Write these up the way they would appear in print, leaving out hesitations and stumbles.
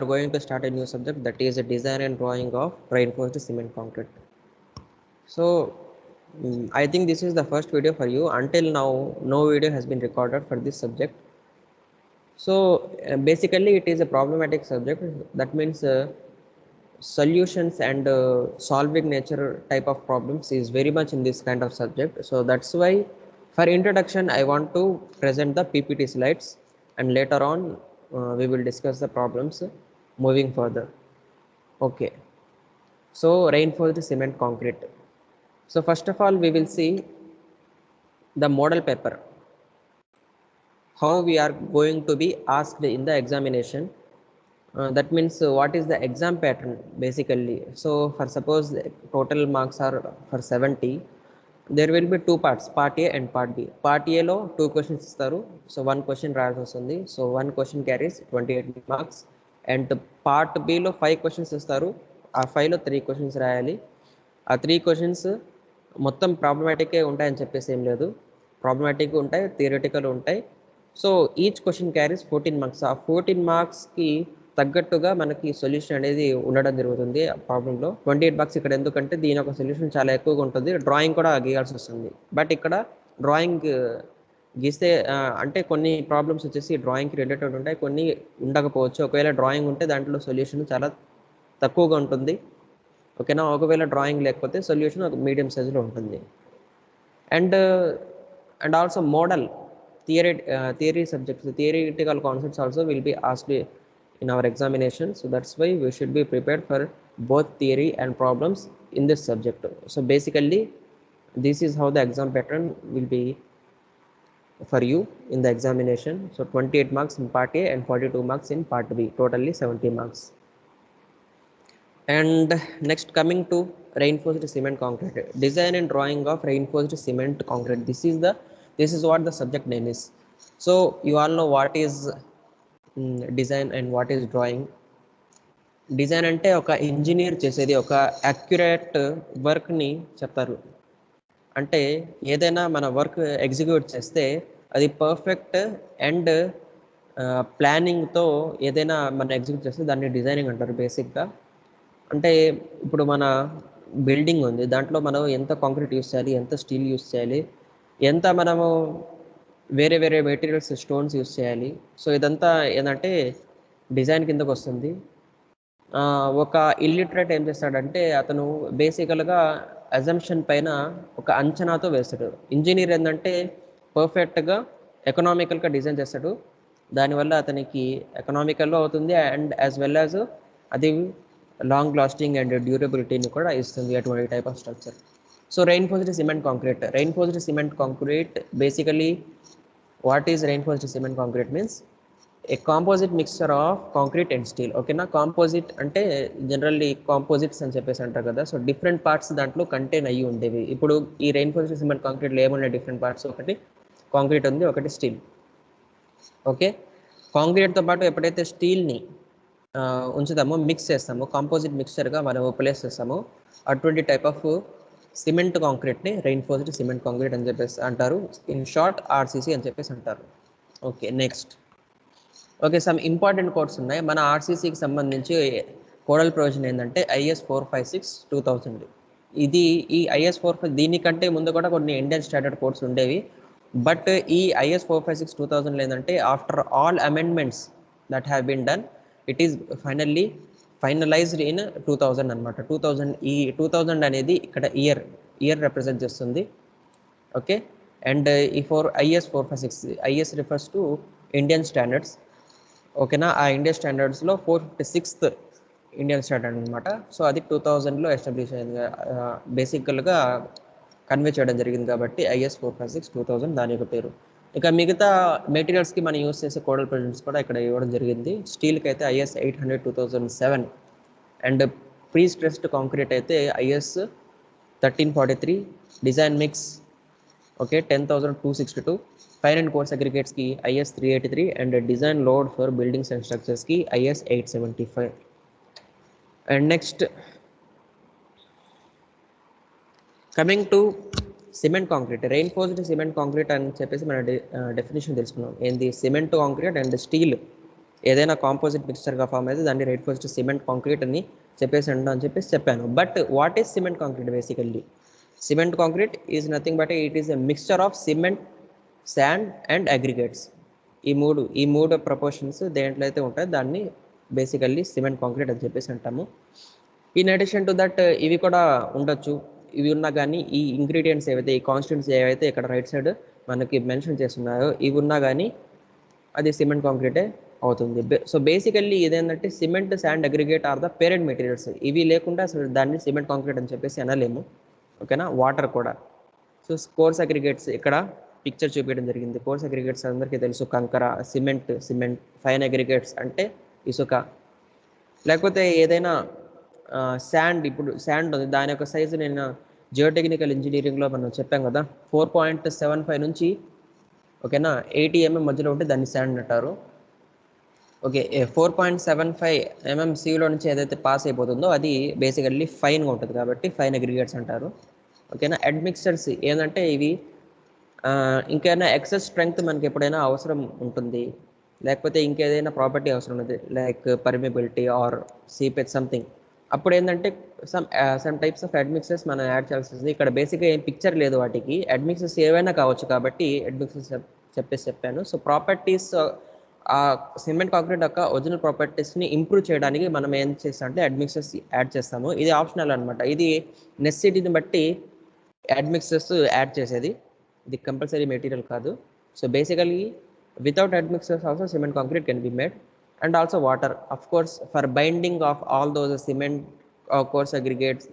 going to start a new subject, that is a design and drawing of reinforced cement concrete. So I think this is the first video for you. Until now, no video has been recorded for this subject. So basically it is a problematic subject. That means solutions and solving nature type of problems is very much in this kind of subject. So that's why for introduction I want to present the PPT slides, and later on we will discuss the problems moving further. Okay, so reinforced cement concrete. So first of all we will see the model paper, how we are going to be asked in the examination. That means what is the exam pattern basically. So for suppose total marks are for 70, there will be two parts, part A and part B. Part A lo two questions istaru, so one question రాయాల్సి వస్తుంది, so one question carries 28 marks. And part B లో 5 questions ఇస్తారు, ఆ 5 లో 3 questions రాయాలి. ఆ 3 questions మొత్తం ప్రాబ్లమాటికే ఉంటాయని చెప్పేసి ఏం లేదు, ప్రాబ్లమాటిక్ ఉంటాయి, థియరిటికల్ ఉంటాయి. So each question carries 14 marks. ఆ 14 మార్క్స్కి తగ్గట్టుగా మనకి సొల్యూషన్ అనేది ఉండడం జరుగుతుంది ప్రాబ్లంలో. 28 మార్క్స్ ఇక్కడ ఎందుకంటే దీని ఒక సొల్యూషన్ చాలా ఎక్కువగా ఉంటుంది, డ్రాయింగ్ కూడా గీయాల్సి వస్తుంది. బట్ ఇక్కడ డ్రాయింగ్ గీస్తే అంటే కొన్ని ప్రాబ్లమ్స్ వచ్చేసి డ్రాయింగ్కి రిలేటెడ్ ఉంటాయి, కొన్ని ఉండకపోవచ్చు. ఒకవేళ డ్రాయింగ్ ఉంటే దాంట్లో సొల్యూషన్ చాలా తక్కువగా ఉంటుంది, ఓకేనా. ఒకవేళ డ్రాయింగ్ లేకపోతే సొల్యూషన్ ఒక మీడియం సైజులో ఉంటుంది. And also model theory subjects, theoretical concepts also will be asked in our examination. So that's why we should be prepared for both theory and problems in this subject. So basically this is how the exam pattern will be for you in the examination. So 28 marks in part A and 42 marks in part B, totally 70 marks. And next, coming to reinforced cement concrete, design and drawing of reinforced cement concrete. This is what the subject name is. So you all know what is design and what is drawing. Design అంటే ఒక engineer చేసేది, ఒక accurate వర్క్ని చెప్తారు. అంటే ఏదైనా మన work execute చేస్తే అది పర్ఫెక్ట్ అండ్ ప్లానింగ్తో ఏదైనా మనం ఎగ్జిక్యూట్ చేస్తే దాన్ని డిజైనింగ్ అంటారు బేసిక్గా. అంటే ఇప్పుడు మన బిల్డింగ్ ఉంది, దాంట్లో మనం ఎంత కాంక్రీట్ యూస్ చేయాలి, ఎంత స్టీల్ యూస్ చేయాలి, ఎంత మనము వేరే వేరే మెటీరియల్స్ స్టోన్స్ యూస్ చేయాలి. సో ఇదంతా ఏంటంటే డిజైన్ కిందకు వస్తుంది. ఒక ఇల్లిటరేట్ ఏం చేస్తాడంటే అతను బేసికల్గా అజంప్షన్ పైన ఒక అంచనాతో వేస్తాడు. ఇంజనీర్ ఏంటంటే పర్ఫెక్ట్గా ఎకనామికల్గా డిజైన్ చేస్తాడు, దానివల్ల అతనికి ఎకనామికల్లో అవుతుంది అండ్ యాజ్ వెల్ యాజ్ అది లాంగ్ లాస్టింగ్ అండ్ డ్యూరబిలిటీని కూడా ఇస్తుంది, అటువంటి type of structure. So reinforced cement concrete basically what is reinforced cement concrete means a composite mixture of concrete and steel. ఓకేనా. కాంపోజిట్ అంటే జనరల్లీ కాంపోజిట్స్ అని చెప్పేసి అంటారు కదా, సో డిఫరెంట్ పార్ట్స్ దాంట్లో కంటైన్ అయ్యి ఉండేవి. ఇప్పుడు ఈ reinforced cement concreteలో ఏమున్నాయి డిఫరెంట్ పార్ట్స్, ఒకటి కాంక్రీట్ ఉంది, ఒకటి స్టీల్. ఓకే, కాంక్రీట్తో పాటు ఎప్పుడైతే స్టీల్ని ఉంచుతామో, మిక్స్ చేస్తామో, కాంపోజిట్ మిక్స్చర్గా మనం ప్లేస్ చేస్తామో, అటువంటి టైప్ ఆఫ్ సిమెంట్ కాంక్రీట్ని reinforced సిమెంట్ కాంక్రీట్ అని చెప్పేసి అంటారు. ఇన్ షార్ట్ RCC అని చెప్పేసి అంటారు. Okay, next. Okay, some important codes ఉన్నాయి మన RCCకి సంబంధించి. కోడల్ ప్రొవిజన్ ఏంటంటే IS 456/2000. ఇది ఈ IS 456 దీనికంటే ముందు కూడా కొన్ని ఇండియన్ స్టాండర్డ్ కోడ్స్ ఉండేవి. బట్ ఈ IS 456/2000 ఏంటంటే after all amendments that have been done, it is finalised in 2000 అనమాట. 2000, ఈ 2000 అనేది ఇక్కడ ఇయర్ రిప్రజెంట్ చేస్తుంది. ఓకే, అండ్ ఈ IS 456 IS refers to Indian standards. ఓకేనా. ఆ ఇండియన్ స్టాండర్డ్స్లో 456th ఇండియన్ స్టాండర్డ్ అనమాట. సో అది 2000లో ఎస్టాబ్లిష్ అయింది, బేసికల్గా కన్వే చేయడం జరిగింది కాబట్టి IS 456/2000 దాని యొక్క పేరు. ఇక మిగతా మెటీరియల్స్కి మనం యూస్ చేసే కోడల్ ప్రొవిజన్స్ కూడా ఇక్కడ ఇవ్వడం జరిగింది. స్టీల్కి అయితే IS 800/2007 and pre stressed concrete అయితే IS 1343, design mix okay 10,262, fine and coarse అగ్రిగేట్స్కి IS 383 and design load for buildings and స్ట్రక్చర్స్కి IS 875. And next coming to cement concrete, reinforced cement concrete అని చెప్పేసి మన డెఫినేషన్ తెలుసుకున్నాం. ఏంది సిమెంట్ కాంక్రీట్ అండ్ స్టీల్ ఏదైనా composite మిక్స్చర్గా ఫామ్ అయితే దాన్ని రైట్ ఫస్ట్ సిమెంట్ కాంక్రీట్ అని చెప్పాను. But what is cement concrete? Basically cement concrete is nothing but it is a mixture of cement, sand and aggregates. ఈ మూడు ప్రపోర్షన్స్ దేంట్లో అయితే ఉంటాయి దాన్ని బేసికల్లీ సిమెంట్ కాంక్రీట్ అని చెప్పేసి అంటాము. ఇన్ అడిషన్ టు దట్ ఇవి కూడా ఉండొచ్చు. ఇవి ఉన్నా కానీ ఈ ఇంగ్రీడియంట్స్ ఏవైతే, ఈ కాన్స్టిట్యూన్స్ ఏవైతే ఇక్కడ రైట్ సైడ్ మనకి మెన్షన్ చేస్తున్నాయో ఇవి ఉన్నా కానీ అది సిమెంట్ కాంక్రీటే అవుతుంది. సో బేసికల్లీ ఇదేంటంటే cement, sand, aggregate are the parent materials. ఇవి లేకుండా అసలు దాన్ని సిమెంట్ కాంక్రీట్ అని చెప్పేసి అనలేము. ఓకేనా? వాటర్ కూడా. సో కోర్స్ అగ్రిగేట్స్ ఇక్కడ పిక్చర్ చూపించడం జరిగింది. కోర్స్ అగ్రిగేట్స్ అందరికీ తెలుసు, కంకర, సిమెంట్. ఫైన్ అగ్రిగేట్స్ అంటే ఇసుక. లేకపోతే ఏదైనా శాండ్, ఇప్పుడు శాండ్ ఉంది, దాని యొక్క సైజు నేను జియోటెక్నికల్ ఇంజనీరింగ్లో మనం చెప్పాం కదా, 4.75 నుంచి ఓకేనా 80 mm మధ్యలో ఉంటే దాన్ని శాండ్ అంటారు. ఓకే, 4.75 mm సీలో నుంచి ఏదైతే పాస్ అయిపోతుందో అది బేసికల్లీ ఫైన్గా ఉంటుంది కాబట్టి ఫైన్ అగ్రిగేట్స్ అంటారు. ఓకేనా? అడ్మిక్స్చర్స్ ఏంటంటే ఇవి ఇంకేమైనా ఎక్సెస్ స్ట్రెంగ్త్ మనకి ఎప్పుడైనా అవసరం ఉంటుంది, లేకపోతే ఇంకేదైనా ప్రాపర్టీ అవసరం ఉంది, like permeability or seepage something, అప్పుడు ఏంటంటే సమ్ టైప్స్ ఆఫ్ అడ్మిక్సెస్ మనం యాడ్ చేయాల్సి వస్తుంది. ఇక్కడ బేసిక్గా ఏం పిక్చర్ లేదు వాటికి, అడ్మిక్సెస్ ఏవైనా కావచ్చు కాబట్టి అడ్మిక్సెస్ చెప్పాను. సో ప్రాపర్టీస్, ఆ సిమెంట్ కాంక్రీట్ యొక్క ఒరిజినల్ ప్రాపర్టీస్ని ఇంప్రూవ్ చేయడానికి మనం ఏం చేస్తాం అంటే అడ్మిక్సెస్ యాడ్ చేస్తాము. ఇది ఆప్షనల్ అనమాట. ఇది నెసెసిటీని బట్టి అడ్మిక్సెస్ యాడ్ చేసేది, ఇది కంపల్సరీ మెటీరియల్ కాదు. So basically without admixes also cement concrete can be made. And also water, of course, for binding of all those cement, coarse aggregates,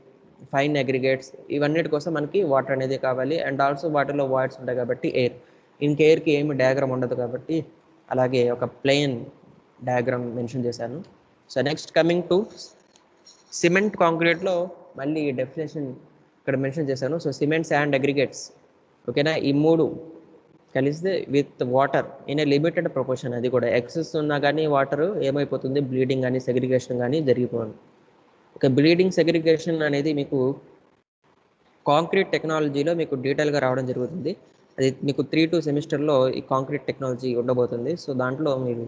fine aggregates, ఇవన్నిటి కోసం మనకి వాటర్ అనేది కావాలి. అండ్ ఆల్సో వాటర్లో voids ఉంటాయి కాబట్టి air. ఎయిర్కి ఏమి డయాగ్రామ్ ఉండదు కాబట్టి అలాగే ఒక ప్లెయిన్ డయాగ్రామ్ మెన్షన్ చేశాను. So next coming to cement కాంక్రీట్లో మళ్ళీ డెఫినేషన్ ఇక్కడ మెన్షన్ చేశాను. సో సిమెంట్, శాండ్, అగ్రిగేట్స్, ఓకేనా, ఈ మూడు కలిస్తే with water in a limited proportion, అది కూడా ఎక్సెస్ ఉన్నా కానీ వాటర్ ఏమైపోతుంది, బ్లీడింగ్ కానీ సెగ్రిగేషన్ కానీ జరిగిపోతుంది. ఓకే, బ్లీడింగ్ సెగ్రిగేషన్ అనేది మీకు కాంక్రీట్ టెక్నాలజీలో మీకు డీటెయిల్గా రావడం జరుగుతుంది. అది మీకు 3-2 సెమిస్టర్లో ఈ కాంక్రీట్ టెక్నాలజీ ఉండబోతుంది. సో దాంట్లో మీరు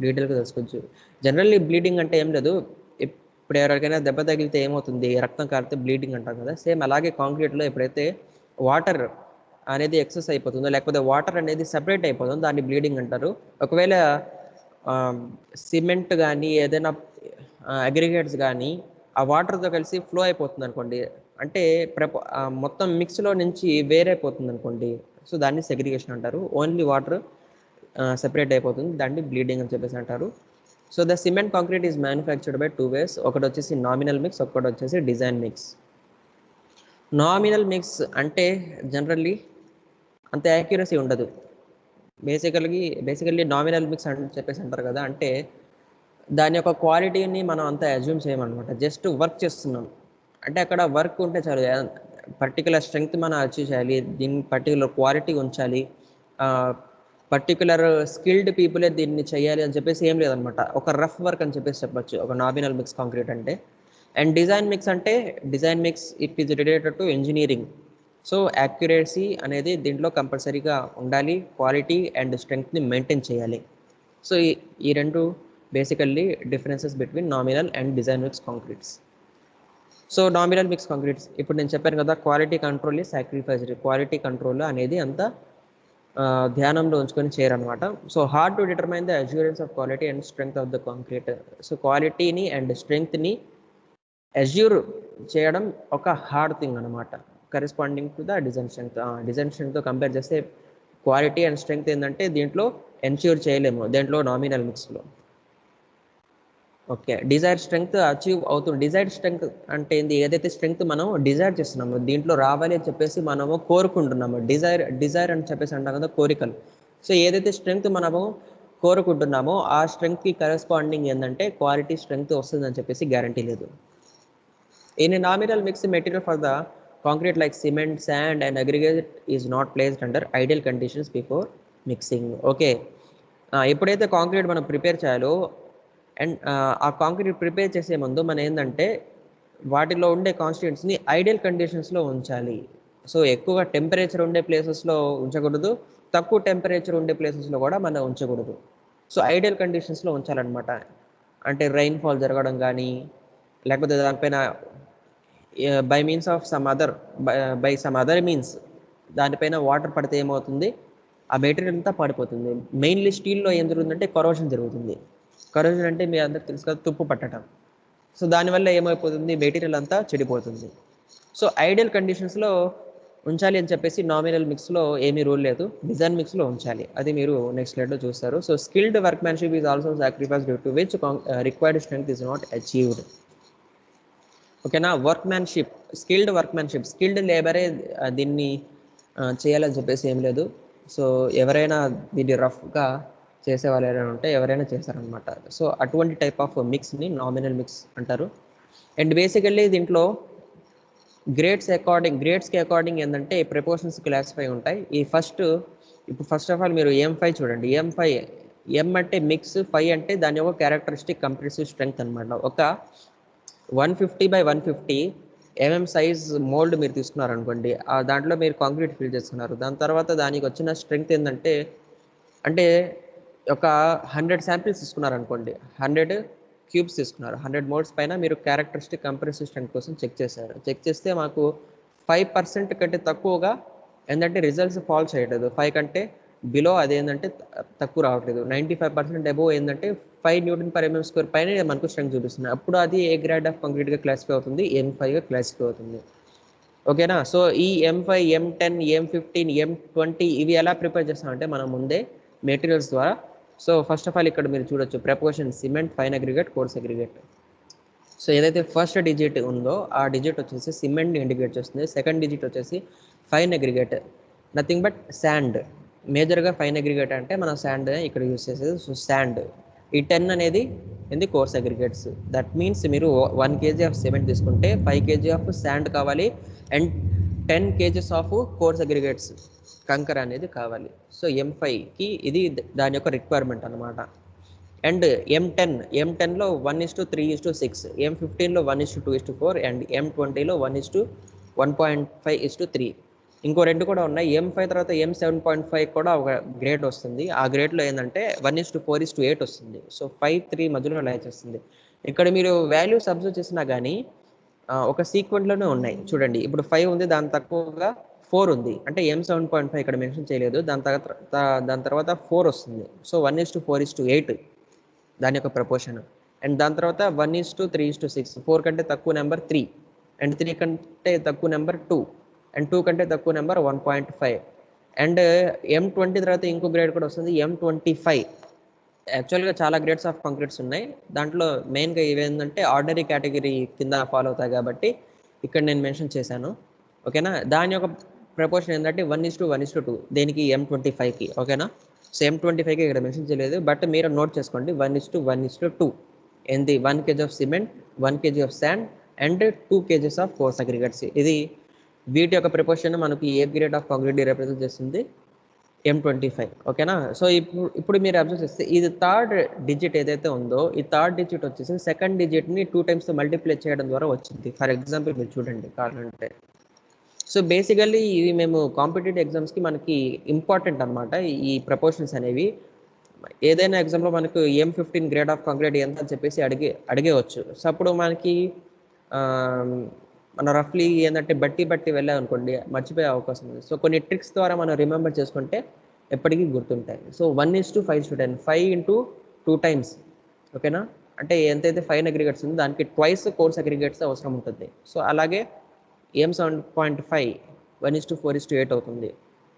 డీటెయిల్గా తెలుసుకోవచ్చు. జనరల్లీ బ్లీడింగ్ అంటే ఏం లేదు, ఇప్పుడు ఎవరికైనా దెబ్బ తగిలితే ఏమవుతుంది, రక్తం కారితే బ్లీడింగ్ అంటాం కదా, సేమ్ అలాగే కాంక్రీట్లో ఎప్పుడైతే వాటర్ అనేది ఎక్సెస్ అయిపోతుందో, లేకపోతే వాటర్ అనేది సెపరేట్ అయిపోతుందో దాన్ని బ్లీడింగ్ అంటారు. ఒకవేళ సిమెంట్ కానీ ఏదైనా అగ్రిగేట్స్ కానీ ఆ వాటర్తో కలిసి ఫ్లో అయిపోతుంది అనుకోండి, అంటే మొత్తం మిక్స్లో నుంచి వేరైపోతుంది అనుకోండి, సో దాన్ని సెగ్రిగేషన్ అంటారు. ఓన్లీ వాటర్ సెపరేట్ అయిపోతుంది, దాన్ని బ్లీడింగ్ అని చెప్పేసి అంటారు. So the cement concrete is manufactured by 2 ways. ఒకటి వచ్చేసి నామినల్ మిక్స్, ఒకటి వచ్చేసి డిజైన్ మిక్స్. నామినల్ మిక్స్ అంటే జనరల్లీ అంత యాక్యురసీ ఉండదు. బేసికల్లీ నామినల్ మిక్స్ అని చెప్పేసి అంటారు కదా, అంటే దాని యొక్క క్వాలిటీని మనం అంతా అజ్యూమ్ చేయమన్నమాట. జస్ట్ వర్క్ చేస్తున్నాం అంటే అక్కడ వర్క్ ఉంటే చాలు, పర్టికులర్ స్ట్రెంగ్త్ మనం అచీవ్ చేయాలి, దీని పర్టికులర్ క్వాలిటీ ఉంచాలి, పర్టికులర్ స్కిల్డ్ పీపులే దీన్ని చేయాలి అని చెప్పేసి ఏం లేదనమాట. ఒక రఫ్ వర్క్ అని చెప్పేసి చెప్పచ్చు ఒక నామినల్ మిక్స్ కాంక్రీట్ అంటే. అండ్ డిజైన్ మిక్స్ అంటే, design mix it is related to engineering. So accuracy అనేది దీంట్లో కంపల్సరీగా ఉండాలి, క్వాలిటీ అండ్ స్ట్రెంగ్త్ని మెయింటైన్ చేయాలి. సో ఈ రెండు basically differences between nominal and design mix concretes. So nominal mix concretes ఇప్పుడు నేను చెప్పాను కదా, క్వాలిటీ కంట్రోల్ ఈ సాక్రిఫైస్డ్. క్వాలిటీ కంట్రోల్ అనేది అంతా ధ్యానంలో ఉంచుకొని చేయరనమాట. So hard to determine the assurance of quality and strength of the concrete. So క్వాలిటీని అండ్ స్ట్రెంగ్త్ని అష్యూర్ చేయడం ఒక హార్డ్ థింగ్ అనమాట, corresponding to the design strength. Design స్ట్రెంగ్త్తో కంపేర్ చేస్తే క్వాలిటీ అండ్ స్ట్రెంగ్త్ ఏంటంటే దీంట్లో ఎన్ష్యూర్ చేయలేము, దీంట్లో నామినల్ మిక్స్లో. ఓకే, డిజైర్ స్ట్రెంగ్త్ అచీవ్ అవుతుంది. డిజైర్ స్ట్రెంగ్త్ అంటే ఏంది, ఏదైతే స్ట్రెంగ్త్ మనం డిజైర్ చేస్తున్నామో దీంట్లో రావాలి అని చెప్పేసి మనము కోరుకుంటున్నాము. డిజైర్ అని చెప్పేసి అంటాం కదా, కోరికలు. సో ఏదైతే స్ట్రెంగ్త్ మనము కోరుకుంటున్నామో ఆ స్ట్రెంగ్త్కి కరెస్పాండింగ్ ఏంటంటే క్వాలిటీ స్ట్రెంగ్త్ వస్తుందని చెప్పేసి గ్యారంటీ లేదు. In a nominal mix material for the concrete like cement, sand and aggregate is not placed under ideal conditions before mixing. Okay, ఎప్పుడైతే కాంక్రీట్ మనం ప్రిపేర్ చేయాలో అండ్ ఆ కాంక్రీట్ ప్రిపేర్ చేసే ముందు మనం ఏంటంటే వాటిలో ఉండే కాన్స్టిట్యూయెంట్స్ని ఐడియల్ కండిషన్స్లో ఉంచాలి. సో ఎక్కువ టెంపరేచర్ ఉండే ప్లేసెస్లో ఉంచకూడదు, తక్కువ టెంపరేచర్ ఉండే ప్లేసెస్లో కూడా మనం ఉంచకూడదు. సో ఐడియల్ కండిషన్స్లో ఉంచాలన్నమాట. అంటే రైన్ఫాల్ జరగడం కానీ, లేకపోతే దానిపైన by means of some other by some other means దానిపైన వాటర్ పడితే ఏమవుతుంది, ఆ మెటీరియల్ అంతా పడిపోతుంది. మెయిన్లీ స్టీల్లో ఏం జరుగుతుందంటే కరోజన్ జరుగుతుంది. కరోజన్ అంటే మీ అందరికి తెలుసు కదా, తుప్పు పట్టడం. సో దానివల్ల ఏమైపోతుంది, మెటీరియల్ అంతా చెడిపోతుంది. సో ఐడియల్ కండిషన్స్లో ఉంచాలి అని చెప్పేసి నామినల్ మిక్స్లో ఏమీ రూల్ లేదు, డిజైన్ మిక్స్లో ఉంచాలి. అది మీరు నెక్స్ట్ స్లైడ్లో చూస్తారు. So skilled workmanship is also sacrifice due to which required strength is not achieved. ఓకేనా. వర్క్మ్యాన్షిప్, స్కిల్డ్ లేబరే దీన్ని చేయాలని చెప్పేసి ఏం లేదు. సో ఎవరైనా దీన్ని రఫ్గా చేసే వాళ్ళు ఎవరైనా ఉంటే ఎవరైనా చేస్తారనమాట. సో అటువంటి టైప్ ఆఫ్ మిక్స్ని నామినల్ మిక్స్ అంటారు. అండ్ బేసికల్లీ దీంట్లో గ్రేడ్స్కి అకార్డింగ్ ఏంటంటే ప్రపోర్షన్స్ క్లాసిఫై ఉంటాయి. ఇప్పుడు ఫస్ట్ ఆఫ్ ఆల్ మీరు M5 చూడండి. M అంటే మిక్స్, 5 అంటే దాని యొక్క క్యారెక్టరిస్టిక్ కంప్రెసివ్ స్ట్రెంగ్త్ అనమాట. ఒక 150/150 mm సైజ్ మోల్డ్ మీరు తీసుకున్నారు అనుకోండి, దాంట్లో మీరు కాంక్రీట్ ఫిల్ చేసుకున్నారు. దాని తర్వాత దానికి వచ్చిన స్ట్రెంగ్త్ ఏంటంటే, అంటే ఒక 100 శాంపిల్స్ తీసుకున్నారు అనుకోండి, 100 క్యూబ్స్ తీసుకున్నారు, 100 మోల్డ్స్ పైన మీరు క్యారెక్టరిస్టిక్ కంప్రెసివ్ స్ట్రెంగ్త్ కోసం చెక్ చేస్తే మాకు 5% కంటే తక్కువగా ఏంటంటే రిజల్ట్స్ ఫాల్ చేయట్లేదు. 5 కంటే బిలో అదేంటంటే తక్కువ రావట్లేదు. 95% అబోవ్ ఏంటంటే 5 Nm/mm² పైన మనకు స్ట్రెంగ్త్ చూపిస్తుంది. అప్పుడు అది ఏ గ్రేడ్ ఆఫ్ కాంక్రీట్గా క్లాసిఫై అవుతుంది, M5గా క్లాసిఫై అవుతుంది. ఓకేనా. సో ఈ M5, M10, M15, M20 ఇవి ఎలా ప్రిపేర్ చేస్తామంటే మనం ముందే మెటీరియల్స్ ద్వారా. సో ఫస్ట్ ఆఫ్ ఆల్ ఇక్కడ మీరు చూడొచ్చు proportion cement, fine aggregate, coarse aggregate. So ఏదైతే ఫస్ట్ డిజిట్ ఉందో ఆ డిజిట్ వచ్చేసి సిమెంట్ని ఇండికేట్ చేస్తుంది. సెకండ్ డిజిట్ వచ్చేసి fine aggregate, nothing but sand. మేజర్గా ఫైన్ అగ్రిగేట్ అంటే మనం శాండ్ ఇక్కడ యూజ్ చేసేది. So sand. ఈ 10 అనేది కోర్స్ అగ్రిగేట్స్. దట్ మీన్స్ మీరు 1 kg ఆఫ్ సిమెంట్ తీసుకుంటే 5 kg ఆఫ్ శాండ్ కావాలి and 10 kgs of coarse aggregates కంకర్ అనేది కావాలి. సో M5కి ఇది దాని యొక్క రిక్వైర్మెంట్ అనమాట. అండ్ M10లో 1:3:6, M15లో 1:2:4 అండ్ M20లో 1:1.5:3. ఇంకో 2 కూడా ఉన్నాయి. M5 తర్వాత M7.5 కూడా ఒక గ్రేడ్ వస్తుంది. ఆ గ్రేడ్లో ఏంటంటే 1:4:8 వస్తుంది. సో 5:3 మధ్యలో లై చేస్తుంది. ఇక్కడ మీరు వాల్యూస్ అబ్జర్వ్ చేసినా కానీ ఒక సీక్వెంట్లోనే ఉన్నాయి చూడండి. ఇప్పుడు 5 ఉంది, దాని తక్కువగా 4 ఉంది, అంటే M7.5 ఇక్కడ మెన్షన్ చేయలేదు. దాని తర్వాత 4 వస్తుంది. సో 1:4:8 దాని యొక్క ప్రపోర్షన్. అండ్ దాని తర్వాత 1:3:6, 4 కంటే తక్కువ నెంబర్ 3, అండ్ 3 కంటే తక్కువ నెంబర్ 2, అండ్ 2 కంటే తక్కువ నెంబర్ 1.5. అండ్ M20 తర్వాత ఇంకో గ్రేడ్ కూడా వస్తుంది, M25. యాక్చువల్గా చాలా గ్రేడ్స్ ఆఫ్ కాంక్రీట్స్ ఉన్నాయి. దాంట్లో మెయిన్గా ఇవేంటంటే ఆర్డినరీ కేటగిరీ కింద ఫాలో అవుతాయి కాబట్టి ఇక్కడ నేను మెన్షన్ చేశాను. ఓకేనా. దాని యొక్క ప్రపోర్షన్ ఏంటంటే 1:1:2 దేనికి, M25కి. ఓకేనా. సో M25కి ఇక్కడ మెన్షన్ చేయలేదు, బట్ మీరు నోట్ చేసుకోండి 1:1:2. ఏంది, 1 kg of cement, 1 kg of sand and 2 kgs of coarse aggregates. ఇది వీటి యొక్క ప్రపోర్షన్ మనకి A grade of concrete represent చేస్తుంది, M25. ఓకేనా. సో ఇప్పుడు మీరు అబ్జర్వ్ చేస్తే ఇది థర్డ్ డిజిట్ ఏదైతే ఉందో, ఈ థర్డ్ డిజిట్ వచ్చేసి సెకండ్ డిజిట్ని 2 times మల్టిప్లై చేయడం ద్వారా వచ్చింది. ఫర్ ఎగ్జాంపుల్ మీరు చూడండి కావాలంటే. సో బేసికల్లీ ఇవి మేము కాంపిటేటివ్ ఎగ్జామ్స్కి మనకి ఇంపార్టెంట్ అనమాట ఈ ప్రపోర్షన్స్ అనేవి. ఏదైనా ఎగ్జామ్లో మనకు M15 గ్రేడ్ ఆఫ్ కాంక్రీట్ ఎంత అని చెప్పేసి అడిగేవచ్చు. సో అప్పుడు మనకి మన రఫ్లీ ఏంటంటే బట్టి వెళ్ళాం అనుకోండి, మర్చిపోయే అవకాశం ఉంది. సో కొన్ని ట్రిక్స్ ద్వారా మనం రిమెంబర్ చేసుకుంటే ఎప్పటికీ గుర్తుంటాయి. So 1:5:10, 5 into 2 times. ఓకేనా. అంటే ఎంతైతే ఫైన్ అగ్రిగేట్స్ ఉందో దానికి ట్వైస్ కోర్స్ అగ్రిగేట్స్ అవసరం ఉంటుంది. సో అలాగే M7.5 1:4:8 అవుతుంది.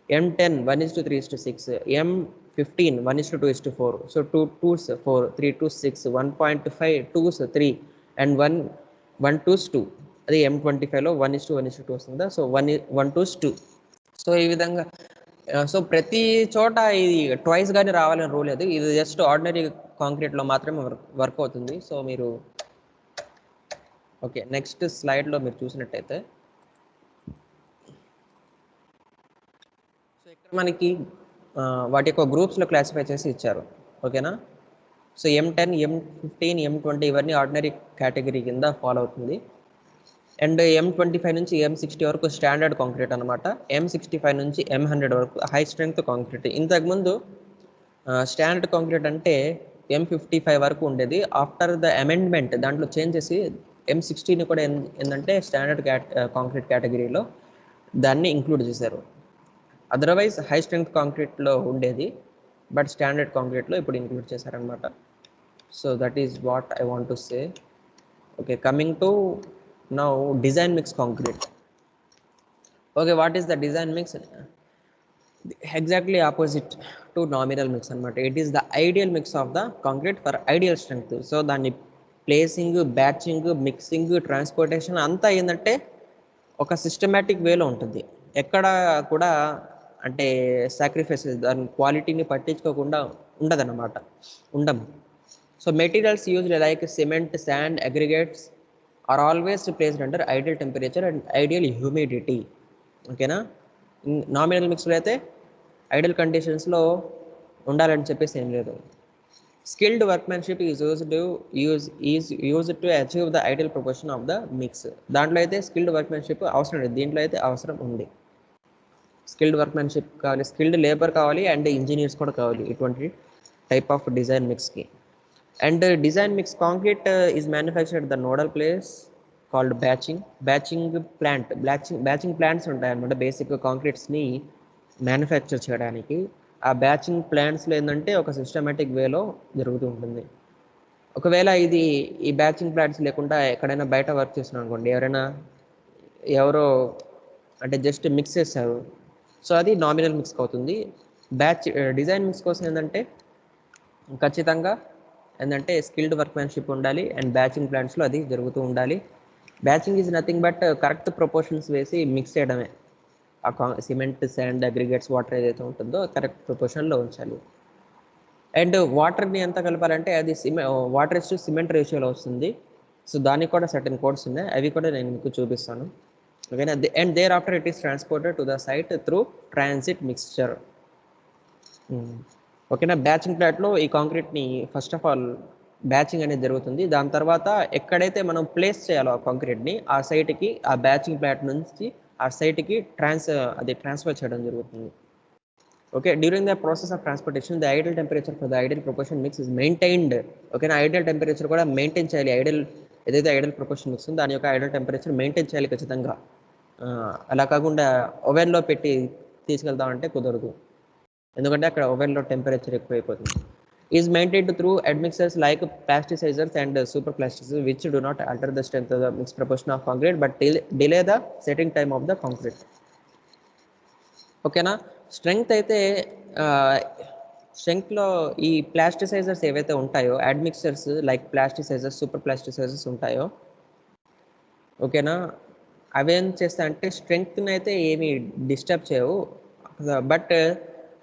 M10 1:3:6, M15 1:2:4. So 2 2s 4, 3 2s 6, 1.5 2s 3 and 1 2s 2. అది M25లో 1:1:2 వస్తుందా. So 1 2s 2. సో ఈ విధంగా సో ప్రతి చోట ఇది ట్వైస్ కానీ రావాలని రూల్ లేదు. ఇది జస్ట్ ఆర్డినరీ కాంక్రీట్లో మాత్రమే వర్క్ అవుతుంది. సో మీరు ఓకే నెక్స్ట్ స్లైడ్లో మీరు చూసినట్టయితే సో ఇక్కడ మనకి వాటి యొక్క గ్రూప్స్లో క్లాసిఫై చేసి ఇచ్చారు. ఓకేనా. సో M10, M15, M20 ఇవన్నీ ఆర్డినరీ కేటగిరీ కింద ఫాలో అవుతుంది. అండ్ M25 నుంచి M60 వరకు స్టాండర్డ్ కాంక్రీట్ అనమాట. M65 నుంచి M100 వరకు హై స్ట్రెంగ్త్ కాంక్రీట్. ఇంతకుముందు స్టాండర్డ్ కాంక్రీట్ అంటే M55 వరకు ఉండేది. ఆఫ్టర్ ద అమెండ్మెంట్ దాంట్లో చేంజ్ చేసి M60ని కూడా ఏందంటే స్టాండర్డ్ కాంక్రీట్ కేటగిరీలో దాన్ని ఇంక్లూడ్ చేశారు. అదర్వైజ్ హై స్ట్రెంగ్త్ కాంక్రీట్లో ఉండేది, బట్ స్టాండర్డ్ కాంక్రీట్లో ఇప్పుడు ఇంక్లూడ్ చేశారనమాట. So that is what I want to say. Okay, coming to now design mix concrete. Okay, what is the design mix? Exactly opposite to nominal mix అనమాట. It is the ideal mix of the concrete for ideal strength. So దాన్ని placing, batching, mixing, transportation అంతా ఏంటంటే ఒక systematic వేలో ఉంటుంది. ఎక్కడ కూడా అంటే సాక్రిఫైసెస్ దాని క్వాలిటీని పట్టించుకోకుండా ఉండదన్నమాట, ఉండము. So materials used like cement, sand, aggregates are always placed under ideal temperature and ideal humidity. ఓకేనా? నామినల్ మిక్స్లో అయితే ఐడియల్ కండిషన్స్లో ఉండాలని చెప్పేసి ఏం లేదు. Skilled workmanship is used to achieve the ideal proportion of the mix. దాంట్లో అయితే స్కిల్డ్ వర్క్మెన్షిప్ అవసరం లేదు, దీంట్లో అయితే అవసరం ఉంది. స్కిల్డ్ వర్క్మెన్షిప్ కావాలి, స్కిల్డ్ లేబర్ కావాలి, అండ్ ఇంజనీర్స్ కూడా కావాలి ఇటువంటి టైప్ ఆఫ్ డిజైన్ మిక్స్కి. And design mix concrete is manufactured the nodal place called batching plants ఉంటాయన్నమాట బేసిక్గా కాంక్రీట్స్ని మ్యానుఫ్యాక్చర్ చేయడానికి. ఆ బ్యాచింగ్ ప్లాంట్స్లో ఏంటంటే ఒక సిస్టమేటిక్ వేలో జరుగుతూ ఉంటుంది. ఒకవేళ ఈ బ్యాచింగ్ ప్లాంట్స్ లేకుండా ఎక్కడైనా బయట వర్క్ చేస్తున్నాం అనుకోండి, ఎవరో అంటే జస్ట్ మిక్స్ చేస్తారు, సో అది నామినల్ మిక్స్ అవుతుంది. డిజైన్ మిక్స్ కోసం ఏంటంటే ఖచ్చితంగా ఏంటంటే స్కిల్డ్ వర్క్మెన్షిప్ ఉండాలి, అండ్ బ్యాచింగ్ ప్లాంట్స్లో అది జరుగుతూ ఉండాలి. Batching is nothing but correct proportions వేసి మిక్స్ చేయడమే. ఆ సిమెంట్, శాండ్, అగ్రిగేట్స్, వాటర్ ఏదైతే ఉంటుందో కరెక్ట్ ప్రపోర్షన్లో ఉంచాలి. అండ్ వాటర్ని ఎంత కలపాలంటే అది వాటర్ టు సిమెంట్ రేషియోలో వస్తుంది. సో దానికి కూడా సర్టెన్ కోడ్స్ ఉన్నాయి, అవి కూడా నేను మీకు చూపిస్తాను. ఓకేనా? And thereafter it is transported to the site through transit mixture. ఓకేనా? బ్యాచింగ్ ప్లాంట్లో ఈ కాంక్రీట్ని ఫస్ట్ ఆఫ్ ఆల్ బ్యాచింగ్ అనేది జరుగుతుంది. దాని తర్వాత ఎక్కడైతే మనం ప్లేస్ చేయాలో ఆ కాంక్రీట్ని ఆ సైట్కి, ఆ బ్యాచింగ్ ప్లాంట్ నుంచి ఆ సైట్కి ట్రాన్స్ఫర్ చేయడం జరుగుతుంది. Okay, during the process of transportation the ideal temperature for the ideal proportion mix is maintained. ఓకేనా? ఐడియల్ టెంపరేచర్ కూడా మెయింటైన్ చేయాలి. ఏదైతే ఐడియల్ ప్రొపోర్షన్ మిక్స్ ఉందో దాని యొక్క ఐడియల్ టెంపరేచర్ మెయింటైన్ చేయాలి ఖచ్చితంగా. అలా కాకుండా ఓవెన్లో పెట్టి తీసుకెళ్తామంటే కుదరదు, ఎందుకంటే అక్కడ ఓవెన్లో టెంపరేచర్ ఎక్కువైపోతుంది. Is maintained through admixers like plasticisers and super plasticisers which do not alter the strength of the mix proportion of concrete but delay the setting time of the concrete. ఓకేనా? స్ట్రెంగ్త్ అయితే స్ట్రెంగ్త్లో ఈ ప్లాస్టిసైజర్స్ ఏవైతే ఉంటాయో, అడ్మిక్సర్స్ like ప్లాస్టిసైజర్స్, super ప్లాస్టిసైజర్స్ ఉంటాయో, ఓకేనా, అవేం చేస్తాయంటే స్ట్రెంగ్త్ని అయితే ఏమీ డిస్టర్బ్ చేయవు, బట్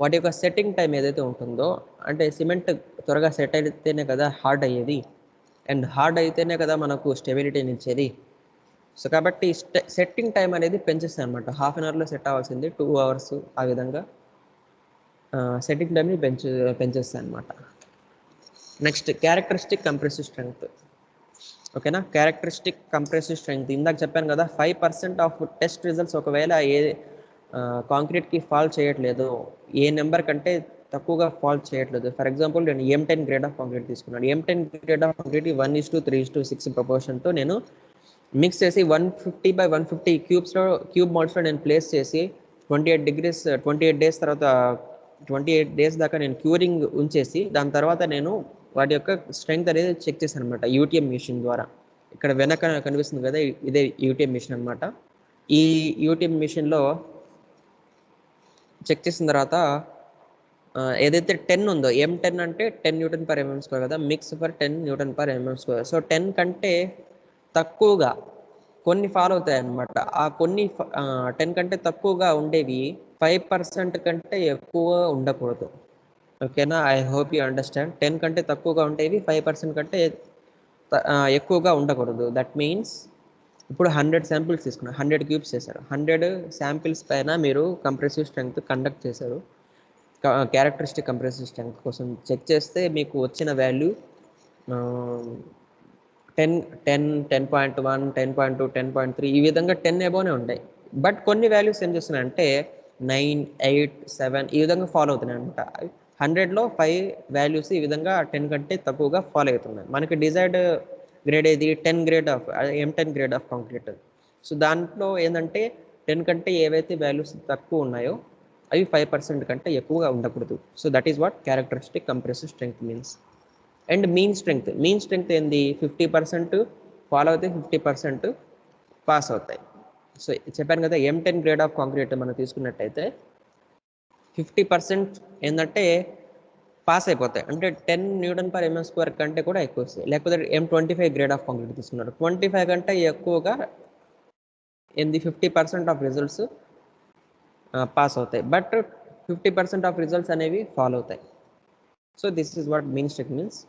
వాటి యొక్క సెట్టింగ్ టైం ఏదైతే ఉంటుందో, అంటే సిమెంట్ త్వరగా సెట్ అయితేనే కదా హార్డ్ అయ్యేది, అండ్ హార్డ్ అయితేనే కదా మనకు స్టెబిలిటీని ఇచ్చేది. సో కాబట్టి సెట్టింగ్ టైం అనేది పెంచేస్తాయి అనమాట. హాఫ్ అన్ అవర్లో సెట్ అవ్వాల్సింది 2 hours, ఆ విధంగా సెట్టింగ్ టైంని పెంచేస్తాయి అనమాట. Next characteristic compressive strength. ఓకేనా? క్యారెక్టరిస్టిక్ కంప్రెసివ్ స్ట్రెంగ్త్ ఇందాక చెప్పాను కదా, 5% ఆఫ్ టెస్ట్ రిజల్ట్స్ ఒకవేళ కాంక్రీట్కి ఫాల్ చేయట్లేదు, ఏ నెంబర్ కంటే తక్కువగా ఫాల్ చేయట్లేదు. ఫర్ ఎగ్జాంపుల్ నేను M10 గ్రేడ్ ఆఫ్ కాంక్రీట్ తీసుకున్నాను. M10 గ్రేడ్ ఆఫ్ కాంక్రీట్ 1:3:6 ప్రపోర్షన్తో నేను మిక్స్ చేసి 150/150 క్యూబ్ మోల్డ్స్లో నేను ప్లేస్ చేసి 28 డేస్ తర్వాత 28 డేస్ దాకా నేను క్యూరింగ్ ఉంచేసి దాని తర్వాత నేను వాటి యొక్క స్ట్రెంగ్త్ అనేది చెక్ చేశాను అనమాట UTM మిషన్ ద్వారా. ఇక్కడ వెనక కనిపిస్తుంది కదా, ఇదే UTM మిషన్ అనమాట. ఈ UTM మిషన్లో చెక్ చేసిన తర్వాత ఏదైతే 10 ఉందో, M10 అంటే 10 Nm² కదా, మిక్స్ ఫర్ 10 Nm². సో 10 కంటే తక్కువగా కొన్ని ఫాలో అవుతాయి అన్నమాట. ఆ కొన్ని 10 కంటే తక్కువగా ఉండేవి 5% కంటే ఎక్కువ ఉండకూడదు. ఓకేనా? I hope you understand. 10 కంటే తక్కువగా ఉండేవి 5% కంటే ఎక్కువగా ఉండకూడదు. దట్ మీన్స్ ఇప్పుడు 100 శాంపిల్స్ తీసుకున్నారు, 100 క్యూబ్స్ చేశారు. 100 శాంపిల్స్ పైన మీరు కంప్రెసివ్ స్ట్రెంగ్త్ కండక్ట్ చేశారు. క్యారెక్టరిస్టిక్ కంప్రెసివ్ స్ట్రెంగ్త్ కోసం చెక్ చేస్తే మీకు వచ్చిన వాల్యూ 10, 10.1, 10.2, 10.3 ఈ విధంగా 10 అబోనే ఉంటాయి. బట్ కొన్ని వాల్యూస్ ఏం చేస్తున్నాయంటే 9, 8, 7 ఈ విధంగా ఫాలో అవుతున్నాయి అనమాట. 100లో 5 వాల్యూస్ ఈ విధంగా 10 కంటే తక్కువగా ఫాలో అవుతున్నాయి. మనకి డిజైర్డ్ గ్రేడ్ ఏది 10 grade of M10 grade of concrete. So దాంట్లో ఏంటంటే 10 కంటే ఏవైతే వాల్యూస్ తక్కువ ఉన్నాయో అవి 5% కంటే ఎక్కువగా ఉండకూడదు. So that is what characteristic compressive strength means. And mean strength ఏంది 50% ఫాలో అవుతే 50% పాస్ అవుతాయి. సో చెప్పాను కదా M10 గ్రేడ్ ఆఫ్ కాంక్రీట్ మనం తీసుకున్నట్టయితే 50% ఏంటంటే పాస్ అయిపోతాయి. అంటే 10 Nm/mm² కంటే కూడా ఎక్కువ వస్తాయి. లేకపోతే M25 గ్రేడ్ ఆఫ్ కాంక్రీట్ తీసుకున్నారు 25 కంటే ఎక్కువగా ఏంది 50% ఆఫ్ రిజల్ట్స్ పాస్ అవుతాయి. బట్ 50% ఆఫ్ రిజల్ట్స్ అనేవి ఫాలో అవుతాయి. So this is what mean strength means.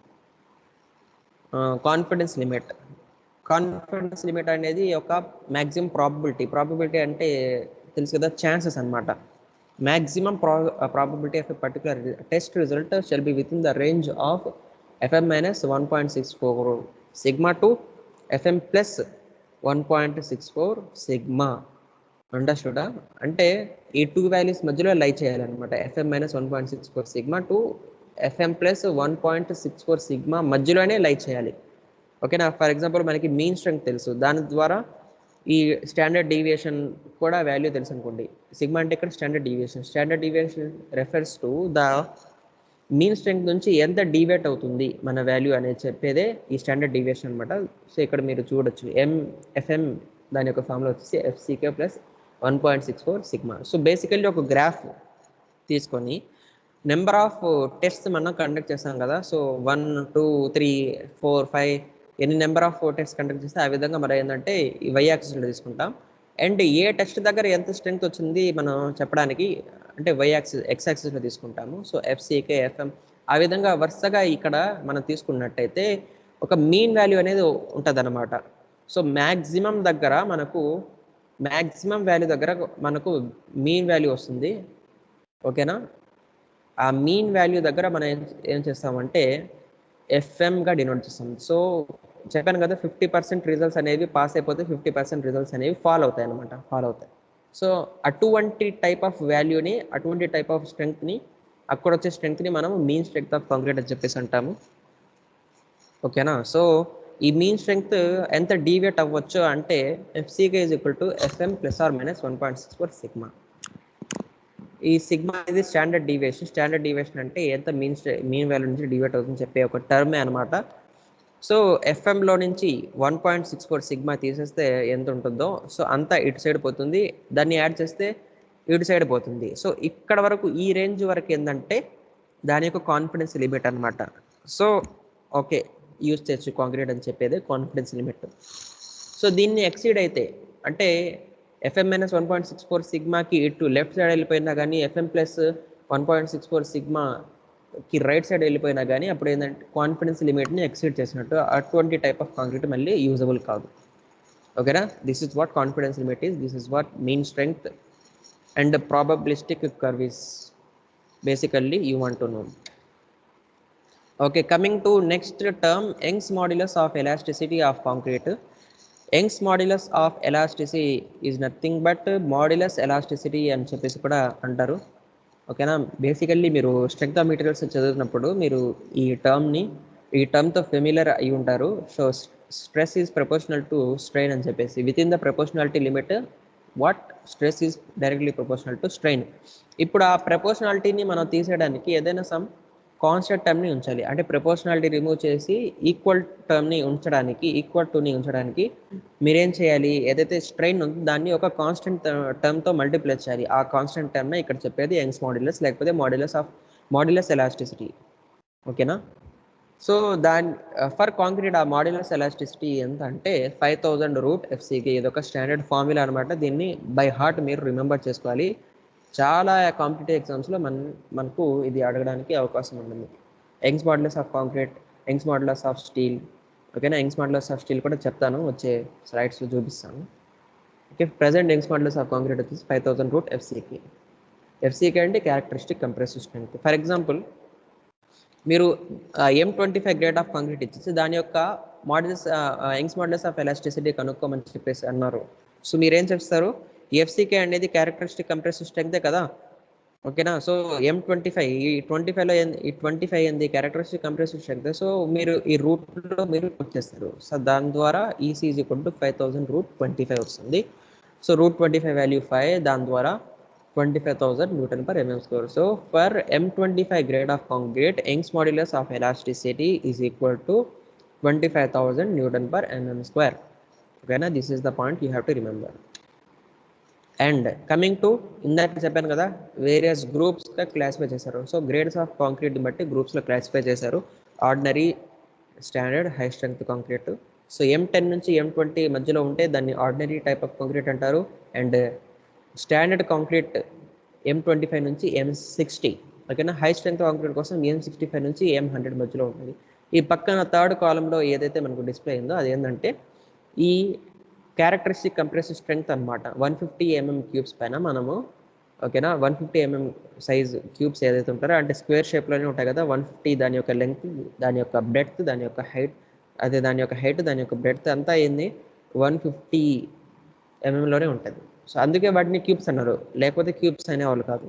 Confidence limit అనేది ఒక మ్యాక్సిమం ప్రాబబిలిటీ అంటే తెలుసు కదా, ఛాన్సెస్ అనమాట. Maximum probability of a particular test result shall be within the range of FM - 1.64 sigma to FM plus 1.64 sigma. అండర్స్టూడా? అంటే ఈ 2 values మధ్యలో లై చేయాలన్నమాట. FM - 1.64 sigma to FM plus 1.64 sigma మధ్యలోనే లై చేయాలి. ఓకేనా? ఫర్ ఎగ్జాంపుల్ మనకి మీన్ స్ట్రెంగ్త్ తెలుసు, దాని ద్వారా ఈ స్టాండర్డ్ డీవియేషన్ కూడా వాల్యూ తెలుసు అనుకోండి. సిగ్మా అంటే ఇక్కడ standard deviation refers to the mean strength నుంచి ఎంత డీవియేట్ అవుతుంది మన వాల్యూ అనేది చెప్పేదే ఈ స్టాండర్డ్ డీవియేషన్ అనమాట. సో ఇక్కడ మీరు చూడొచ్చు FM దాని యొక్క ఫార్ములా వచ్చేసి FCK plus 1.64 sigma. So basically ఒక గ్రాఫ్ తీసుకొని నెంబర్ ఆఫ్ టెస్ట్స్ మనం కండక్ట్ చేస్తాం కదా. సో 1, 2, 3, 4, 5 ఎన్ని నెంబర్ ఆఫ్ టెస్ట్ కండక్ట్ చేస్తే ఆ విధంగా మనం ఏంటంటే ఈ వై యాక్సిస్లో తీసుకుంటాం. అండ్ ఏ టెస్ట్ దగ్గర ఎంత స్ట్రెంగ్త్ వచ్చింది మనం చెప్పడానికి అంటే ఎక్స్ యాక్సిస్లో తీసుకుంటాము. సో FCK FM ఆ విధంగా వరుసగా ఇక్కడ మనం తీసుకున్నట్టయితే ఒక మీన్ వాల్యూ అనేది ఉంటుంది అనమాట. సో మ్యాక్సిమం వాల్యూ దగ్గర మనకు మీన్ వాల్యూ వస్తుంది. ఓకేనా? ఆ మీన్ వాల్యూ దగ్గర మనం ఏం చేస్తామంటే FMగా డినోట్ చేస్తాం. సో చెప్పాను కదా 50% రిజల్ట్స్ అనేవి పాస్ అయిపోతే 50% రిజల్ట్స్ అనేవి ఫాలో అవుతాయి. సో అటువంటి టైప్ ఆఫ్ వాల్యూని, అటువంటి టైప్ ఆఫ్ స్ట్రెంగ్త్ని, అక్కడ వచ్చే స్ట్రెంగ్త్ని మనం మీన్ స్ట్రెంగ్త్ ఆఫ్ కాంక్రీట్ అని చెప్పేసి అంటాము. ఓకేనా? సో ఈ మీన్ స్ట్రెంగ్త్ ఎంత డీవియేట్ అవ్వచ్చు అంటే FCK = FM ± 1.64 సిగ్మా. ఈ సిగ్మా అనేది స్టాండర్డ్ డీవియేషన్ అంటే ఎంత మీన్ వాల్యూ నుంచి డీవియేట్ అవుతుందని చెప్పే ఒక టర్మే అనమాట. సో FMలో నుంచి 1.64 సిగ్మా తీసేస్తే ఎంత ఉంటుందో సో అంతా ఇటు సైడ్ పోతుంది, దాన్ని యాడ్ చేస్తే ఇటు సైడ్ పోతుంది. సో ఇక్కడ వరకు ఈ రేంజ్ వరకు ఏంటంటే దాని యొక్క కాన్ఫిడెన్స్ లిమిట్ అనమాట. సో ఓకే, యూజ్ చేయొచ్చు కాంక్రీట్ అని చెప్పేది కాన్ఫిడెన్స్ లిమిట్. సో దీన్ని ఎక్సీడ్ అయితే అంటే FM - 1.64 సిగ్మాకి ఇటు లెఫ్ట్ సైడ్ వెళ్ళిపోయినా కానీ FM ప్లస్ 1.64 సిగ్మాకి రైట్ సైడ్ వెళ్ళిపోయినా కానీ అప్పుడు ఏంటంటే కాన్ఫిడెన్స్ లిమిట్ని ఎక్సీడ్ చేసినట్టు. అటువంటి టైప్ ఆఫ్ కాంక్రీట్ మళ్ళీ యూజబుల్ కాదు. ఓకేనా? This is what confidence limit is. This is what mean strength and probabilistic curve is basically you want to know. Okay, coming to next term, Young's modulus of elasticity of concrete. Young's modulus of elasticity is nothing but modulus elasticity అని చెప్పేసి కూడా అంటారు. ఓకేనా? Basically మీరు strength of materials చదువుతున్నప్పుడు మీరు ఈ టర్మ్తో familiar అయి ఉంటారు. So stress is proportional to strain అని చెప్పేసి with in the proportionality limit what stress is directly proportional to strain. ఇప్పుడు ఆ ప్రపోర్షనాలిటీని మనం తీసేయడానికి ఏదైనా సమ్ కాన్స్టెంట్ టర్మ్ని ఉంచాలి. అంటే ప్రపోర్షనాలిటీ రిమూవ్ చేసి ఈక్వల్ టూని ఉంచడానికి మీరేం చేయాలి? ఏదైతే స్ట్రెయిన్ ఉందో దాన్ని ఒక కాన్స్టెంట్ టర్మ్తో మల్టిప్లై చేయాలి. ఆ కాన్స్టెంట్ టర్మ్నే ఇక్కడ చెప్పేది యంగ్స్ మాడ్యులస్ లేకపోతే మాడ్యులస్ ఎలాస్టిసిటీ. ఓకేనా? సో ఫర్ కాంక్రీట్ ఆ మాడ్యులస్ ఎలాస్టిసిటీ ఎంత అంటే 5000 √FCK. ఇది ఒక స్టాండర్డ్ ఫార్ములా అనమాట. దీన్ని బై హార్ట్ మీరు రిమెంబర్ చేసుకోవాలి. చాలా కాంపిటేటివ్ ఎగ్జామ్స్లో మనకు ఇది అడగడానికి అవకాశం ఉంటుంది. Young's modulus of concrete, Young's modulus of steel. ఓకేనా? యంగ్స్ మాడ్యులస్ ఆఫ్ స్టీల్ కూడా చెప్తాను, వచ్చే స్లైడ్స్లో చూపిస్తాను. Okay, present Young's modulus of concrete వచ్చేసి 5000 √FCK. FCK అంటే characteristic compressive strength. For example మీరు M25 గ్రేడ్ ఆఫ్ కాంక్రీట్ ఇచ్చేసి దాని యొక్క యంగ్స్ మాడ్యులస్ ఆఫ్ ఎలాస్టిసిటీ కనుక్కోమని చెప్పేసి అన్నారు. సో మీరేం చేస్తారు? FCK అనేది క్యారెక్టరిస్టిక్ కంప్రెసివ్ స్ట్రెంగ్తే కదా. ఓకేనా. సో M25 ఈ 25లో ఈ 25 ఏంది క్యారెక్టరిస్టిక్ కంప్రెసివ్ స్ట్రెంగ్త్. సో మీరు ఈ రూట్లో మీరు పుట్ చేస్తారు. సో దాని ద్వారా EC is equal to 5000 root 25 వస్తుంది. సో రూట్ 25 వాల్యూ 5, దాని ద్వారా 25,000 Newton per mm square. So for M25 grade of concrete, Young's modulus of elasticity is equal to 25,000 Newton per mm square. Okay, now this is the point you have to remember. And coming to ఇందాక చెప్పాను కదా various గ్రూప్స్గా classify చేశారు. So grades of concrete బట్టి గ్రూప్స్లో classify చేశారు. Ordinary, standard, high strength concrete. So M10 నుంచి M20 మధ్యలో ఉంటే దాన్ని ఆర్డినరీ టైప్ ఆఫ్ కాంక్రీట్ అంటారు. అండ్ స్టాండర్డ్ కాంక్రీట్ M25 నుంచి M60. ఓకేనా. హై స్ట్రెంగ్త్ కాంక్రీట్ కోసం M65 నుంచి M100 మధ్యలో ఉంటుంది. ఈ పక్కన థర్డ్ కాలంలో ఏదైతే మనకు డిస్ప్లే అయిందో అది ఏంటంటే ఈ క్యారెక్టరిస్టిక్ కంప్రెసివ్ స్ట్రెంగ్త్ అనమాట. 150 mm క్యూబ్స్ పైన మనము ఓకేనా 150 mm సైజ్ క్యూబ్స్ ఏదైతే ఉంటారో అంటే స్క్వేర్ షేప్లోనే ఉంటాయి కదా. 150 దాని యొక్క లెంగ్త్, దాని యొక్క బ్రెడ్త్, దాని యొక్క హైట్, అదే దాని యొక్క హైట్, దాని యొక్క బ్రెడ్త్ అంతా ఏంది 150 mm ఉంటుంది. సో అందుకే వాటిని క్యూబ్స్ అన్నారు, లేకపోతే క్యూబ్స్ అనేవాళ్ళు కాదు.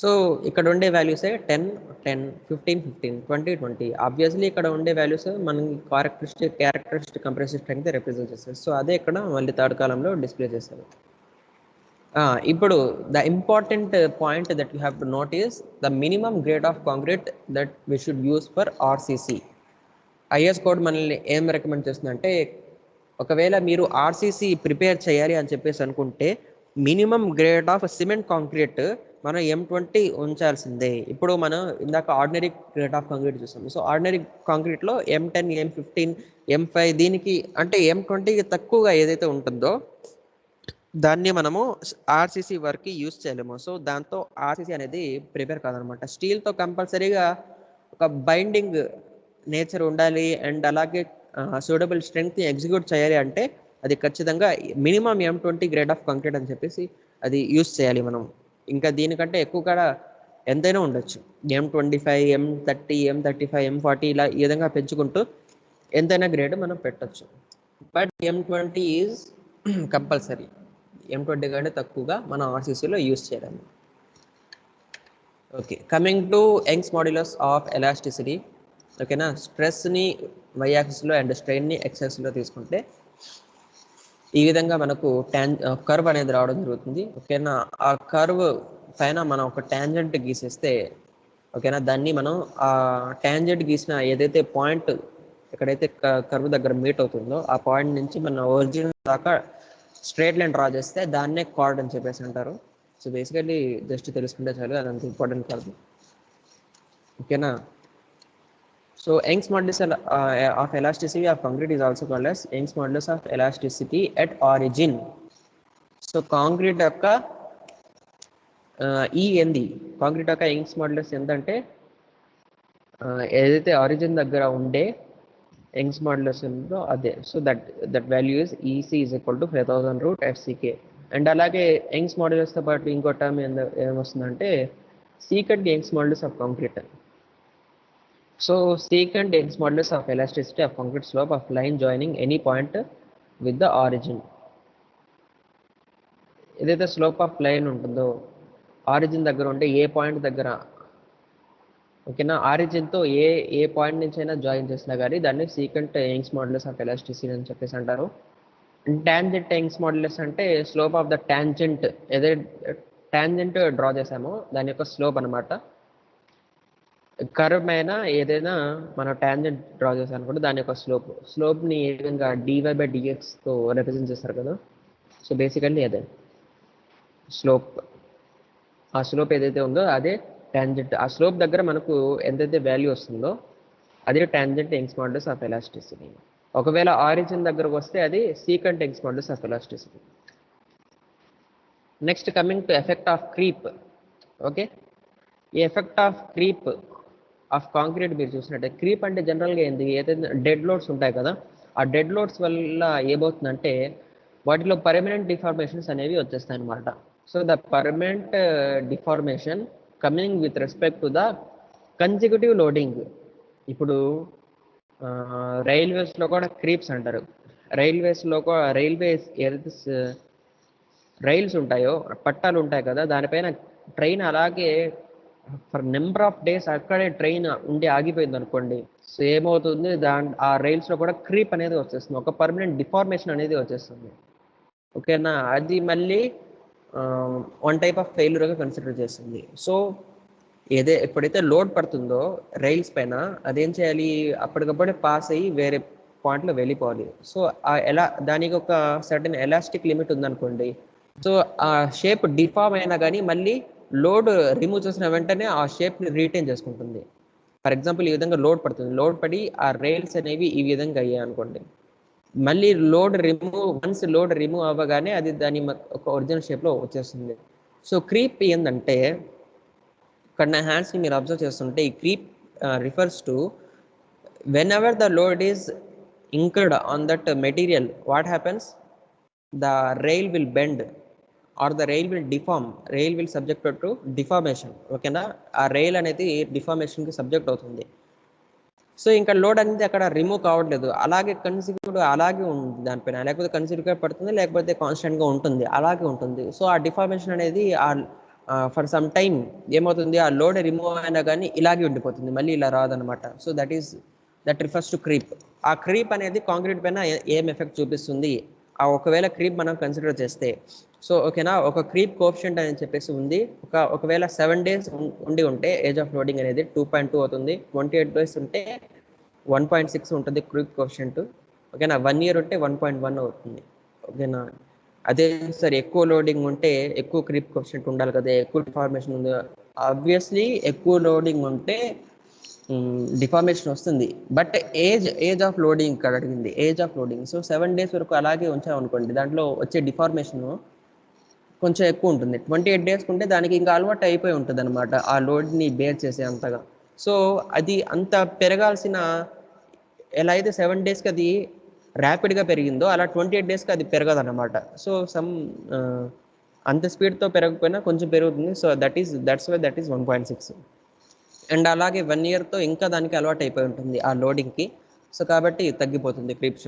సో ఇక్కడ ఉండే వాల్యూసే 10, 10, 15, 15, 20, 20. ఆబ్వియస్లీ ఇక్కడ ఉండే వాల్యూస్ మనకి క్యారెక్టరిస్టిక్ కంప్రెసివ్ స్ట్రెంగ్త్ రిప్రజెంట్ చేస్తారు. సో అదే ఇక్కడ మళ్ళీ థర్డ్ కాలంలో డిస్ప్లే చేస్తారు. ఇప్పుడు the important point that you have to note is the minimum grade of concrete that we should use for RCC. Is code మనల్ని ఏం రికమెండ్ చేస్తుందంటే ఒకవేళ మీరు ఆర్సీసీ ప్రిపేర్ చేయాలి అని చెప్పేసి అనుకుంటే minimum grade of cement concrete మనం M20 ఉంచాల్సిందే. ఇప్పుడు మనం ఇందాక ఆర్డినరీ గ్రేడ్ ఆఫ్ కాంక్రీట్ చూసాము. సో ఆర్డినరీ కాంక్రీట్లో M10, M15, M5 దీనికి అంటే M20కి తక్కువగా ఏదైతే ఉంటుందో దాన్ని మనము ఆర్సీసీ వర్క్కి యూజ్ చేయలేము. సో దాంతో ఆర్సీసీ అనేది ప్రిపేర్ కాదనమాట. స్టీల్తో కంపల్సరీగా ఒక బైండింగ్ నేచర్ ఉండాలి అండ్ అలాగే సూటబుల్ స్ట్రెంగ్త్ని ఎగ్జిక్యూట్ చేయాలి అంటే అది ఖచ్చితంగా minimum M20 grade of concrete అని చెప్పేసి అది యూజ్ చేయాలి మనం. ఇంకా దీనికంటే ఎక్కువ కూడా ఎంతైనా ఉండొచ్చు. M25, M30, M35, M40 ఇలా ఈ విధంగా పెంచుకుంటూ ఎంతైనా గ్రేడ్ మనం పెట్టచ్చు. But M20 is compulsory. M20 కంటే తక్కువగా మనం ఆర్సీసీలో యూజ్ చేయాలి. Okay, coming to Young's modulus of elasticity. ఓకేనా. స్ట్రెస్ని వై యాక్సిస్లో అండ్ స్ట్రెయిన్ని ఎక్స్ యాక్సిస్లో తీసుకుంటే ఈ విధంగా మనకు కర్వ్ అనేది రావడం జరుగుతుంది. ఓకేనా. ఆ కర్వ్ పైన మనం ఒక ట్యాంజెంట్ గీసేస్తే ఓకేనా దాన్ని మనం ఆ ట్యాంజెంట్ గీసిన ఏదైతే పాయింట్ ఎక్కడైతే కర్వ్ దగ్గర మీట్ అవుతుందో ఆ పాయింట్ నుంచి మన ఒరిజిన్ దాకా స్ట్రైట్ లైన్ డ్రా చేస్తే దాన్నే కార్డ్ అని చెప్పేసి అంటారు. సో బేసికల్లీ జస్ట్ తెలుసుకుంటే చాలు, అదంత ఇంపార్టెంట్ కాదు. ఓకేనా. So Young's modulus of elasticity of concrete is also called as Young's modulus of elasticity at origin. So concrete యొక్క ఈ ఏంది కాంక్రీట్ యొక్క యంగ్స్ మాడ్యులస్ ఎంతంటే ఏదైతే ఆరిజిన్ దగ్గర ఉండే యంగ్స్ మాడ్యులస్ ఉందో అదే. So that value is EC is equal to 5000 root FCK. And అలాగే యంగ్స్ మాడ్యులస్తో పాటు ఇంకో టర్మ్ ఏమొస్తుందంటే secant Young's modulus of concrete. So secant Young's modulus of elasticity of concrete slope of line joining any point with the origin. ఏదైతే slope of line ఉంటుందో origin దగ్గర ఉంటే ఏ point దగ్గర ఓకేనా ఆరిజిన్తో ఏ పాయింట్ నుంచి అయినా జాయిన్ చేసినా కానీ దాన్ని secant Young's modulus of elasticity అని చెప్పేసి అంటారు. టాంజెంట్ యంగ్స్ మాడ్యులస్ అంటే స్లోప్ ఆఫ్ ద టాంజెంట్, ఏదైతే టాంజెంట్ డ్రా చేసామో దాని యొక్క స్లోప్ అనమాట. కర్వ్ అయినా ఏదైనా మనం టాంజెంట్ డ్రా చేసాం అనుకుంటే దాని యొక్క స్లోప్ని ఏ విధంగా dy/dxతో రిప్రజెంట్ చేస్తారు కదా. సో బేసికల్లీ అదే స్లోప్. ఆ స్లోప్ ఏదైతే ఉందో అదే టాంజెంట్. ఆ స్లోప్ దగ్గర మనకు ఎంతైతే వాల్యూ వస్తుందో అదే tangent Young's modulus of elasticity. ఒకవేళ ఆరిజిన్ దగ్గరకు వస్తే అది secant Young's modulus of elasticity. Next coming to effect of creep. Okay, ఈ effect of creep of concrete మీరు చూసినట్టే క్రీప్ అంటే జనరల్గా ఏంది ఏదైతే డెడ్ లోడ్స్ ఉంటాయి కదా ఆ డెడ్ లోడ్స్ వల్ల ఏమవుతుందంటే వాటిలో పర్మనెంట్ డిఫార్మేషన్స్ అనేవి వచ్చేస్తాయి అనమాట. So the permanent deformation coming with respect to the consecutive loading. ఇప్పుడు రైల్వేస్లో కూడా క్రీప్స్ అంటారు. రైల్వేస్ ఏదైతే రైల్స్ ఉంటాయో, పట్టాలు ఉంటాయి కదా, దానిపైన ట్రైన్ అలాగే ఫర్ నెంబర్ ఆఫ్ డేస్ అక్కడే ట్రైన్ ఉండి ఆగిపోయింది అనుకోండి, సో ఏమవుతుంది, ఆ రైల్స్లో కూడా క్రీప్ అనేది వచ్చేస్తుంది, ఒక పర్మనెంట్ డిఫార్మేషన్ అనేది వచ్చేస్తుంది. ఓకేనా, అది మళ్ళీ వన్ టైప్ ఆఫ్ ఫెయిల్యూర్గా కన్సిడర్ చేస్తుంది. సో ఎప్పుడైతే లోడ్ పడుతుందో రైల్స్ పైన, అదేం చేయాలి, అప్పటికప్పుడే పాస్ అయ్యి వేరే పాయింట్లో వెళ్ళిపోవాలి. సో దానికి ఒక సర్టెన్ ఎలాస్టిక్ లిమిట్ ఉందనుకోండి, సో ఆ షేప్ డిఫార్మ్ అయినా కానీ మళ్ళీ లోడ్ రిమూవ్ చేసిన వెంటనే ఆ షేప్ని రీటైన్ చేసుకుంటుంది. ఫర్ ఎగ్జాంపుల్ ఈ విధంగా లోడ్ పడుతుంది, లోడ్ పడి ఆ రైల్స్ అనేవి ఈ విధంగా అయ్యాయి అనుకోండి, మళ్ళీ వన్స్ లోడ్ రిమూవ్ అవ్వగానే అది దాని ఒక ఒరిజినల్ షేప్లో వచ్చేస్తుంది. సో క్రీప్ ఏంటంటే, ఇక్కడ నా హ్యాండ్స్ని మీరు అబ్జర్వ్ చేస్తుంటే, ఈ creep refers to whenever the load is incurred on that material, what happens, the rail will bend or the rail will deform, rail will subjected to deformation. ఓకేనా, ఆ రైల్ అనేది డిఫార్మేషన్కి subject అవుతుంది. సో ఇంకా load అనేది అక్కడ remove కావట్లేదు, అలాగే కన్సిక్యూడ్ అలాగే ఉంది దానిపైన, లేకపోతే కన్సిక్యూడ్ పడుతుంది, లేకపోతే కాన్స్టెంట్గా ఉంటుంది, అలాగే ఉంటుంది. సో ఆ డిఫార్మేషన్ అనేది ఫర్ సమ్ టైమ్ ఏమవుతుంది, ఆ లోడ్ రిమూవ్ అయినా కానీ ఇలాగే ఉండిపోతుంది, మళ్ళీ ఇలా రాదనమాట. So that refers to creep. ఆ క్రీప్ అనేది కాంక్రీట్ పైన ఏం ఎఫెక్ట్ చూపిస్తుంది, ఒకవేళ క్రీప్ మనం కన్సిడర్ చేస్తే, సో ఓకేనా, ఒక క్రీప్ కోఎఫిషియంట్ అని చెప్పేసి ఉంది. ఒకవేళ 7 days ఉండి ఉంటే ఏజ్ ఆఫ్ లోడింగ్ అనేది 2.2 అవుతుంది, 28 days ఉంటే 1.6 ఉంటుంది క్రీప్ కోఎఫిషియంట్. ఓకేనా, 1 year ఉంటే 1.1 అవుతుంది. ఓకేనా, అదే సార్ ఎక్కువ లోడింగ్ ఉంటే ఎక్కువ క్రీప్ కోఎఫిషియంట్ ఉండాలి కదా, ఎక్కువ డిఫార్మేషన్ ఉంది. ఆబ్వియస్లీ ఎక్కువ లోడింగ్ ఉంటే డిఫార్మేషన్ వస్తుంది, బట్ ఏజ్ ఆఫ్ లోడింగ్ ఇక్కడ అడిగింది, age of loading. So 7 days వరకు అలాగే ఉంచామనుకోండి, దాంట్లో వచ్చే డిఫార్మేషన్ కొంచెం ఎక్కువ ఉంటుంది. 28 days ఉంటే దానికి ఇంకా అలవాటు అయిపోయి ఉంటుంది అనమాట, ఆ లోడ్ని బేర్ చేసే అంతగా. సో అది అంత పెరగాల్సిన, ఎలా అయితే 7 daysకి అది ర్యాపిడ్గా పెరిగిందో, అలా 28 daysకి అది పెరగదు అనమాట. సో అంత స్పీడ్తో పెరగకపోయినా కొంచెం పెరుగుతుంది. So that's why that is 1.6. And అలాగే 1 yearతో ఇంకా దానికి అలవాటు అయిపోయి ఉంటుంది ఆ లోడింగ్కి. సో కాబట్టి తగ్గిపోతుంది క్రీప్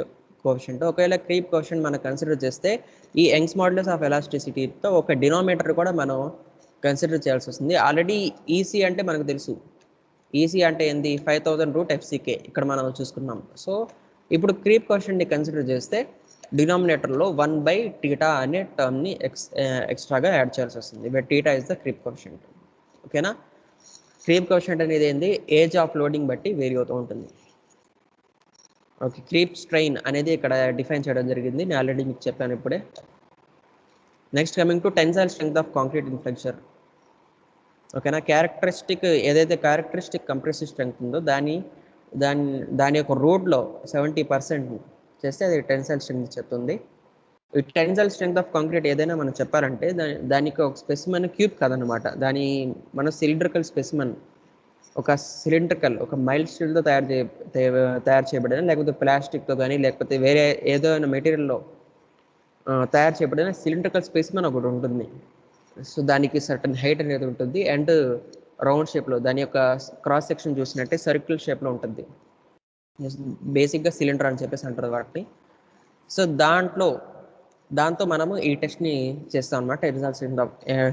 కోఎఫిషియంట్. ఒకవేళ క్రీప్ కోఎఫిషియంట్ మనం కన్సిడర్ చేస్తే, ఈ యంగ్స్ మాడ్యులస్ ఆఫ్ ఎలాస్టిసిటీతో ఒక డినామినేటర్ కూడా మనం కన్సిడర్ చేయాల్సి వస్తుంది. ఆల్రెడీ ఈసీ అంటే మనకు తెలుసు, ఈసీ అంటే ఏంది, 5000√FCK ఇక్కడ మనం చూసుకున్నాం. సో ఇప్పుడు క్రీప్ కోఎఫిషియంట్ని కన్సిడర్ చేస్తే డినామినేటర్లో 1/θ అనే టర్మ్ని ఎక్స్ట్రాగా యాడ్ చేయాల్సి వస్తుంది, where θ is the creep coefficient. ఓకేనా, క్రీప్ కోఎఫిషియంట్ అనేది ఏంది, ఏజ్ ఆఫ్ లోడింగ్ బట్టి వేరీ అవుతూ ఉంటుంది. ఓకే, క్రీప్ స్ట్రెయిన్ అనేది ఇక్కడ డిఫైన్ చేయడం జరిగింది, నేను ఆల్రెడీ మీకు చెప్పాను ఇప్పుడే. Next coming to tensile strength of concrete in flexure. ఓకేనా, ఏదైతే క్యారెక్టరిస్టిక్ కంప్రెసివ్ స్ట్రెంగ్త్ ఉందో దాని యొక్క రూట్లో 70% చేస్తే అది టెన్సైల్ స్ట్రెంగ్త్ చెప్తుంది. ఈ టెన్సైల్ స్ట్రెంగ్త్ ఆఫ్ కాంక్రీట్ ఏదైనా మనం చెప్పాలంటే దానికి ఒక స్పెసిమన్ క్యూబ్ కాదనమాట, మన సిలిండ్రికల్ స్పెసిమన్, ఒక మైల్డ్ స్టీల్తో తయారు చేయబడిన, లేకపోతే ప్లాస్టిక్తో కానీ, లేకపోతే వేరే ఏదైనా మెటీరియల్లో తయారు చేయబడిన సిలిండ్రికల్ స్పెసిమన్ ఒకటి ఉంటుంది. సో దానికి సర్టన్ హైట్ అనేది ఉంటుంది, అండ్ రౌండ్ షేప్లో, దాని యొక్క క్రాస్ సెక్షన్ చూసినట్టే సర్కిల్ షేప్లో ఉంటుంది. బేసిక్గా సిలిండర్ అని చెప్పేసి అంటారు వాటిని. సో దాంతో మనము ఈ టెస్ట్ని చేస్తాం అనమాట, tensile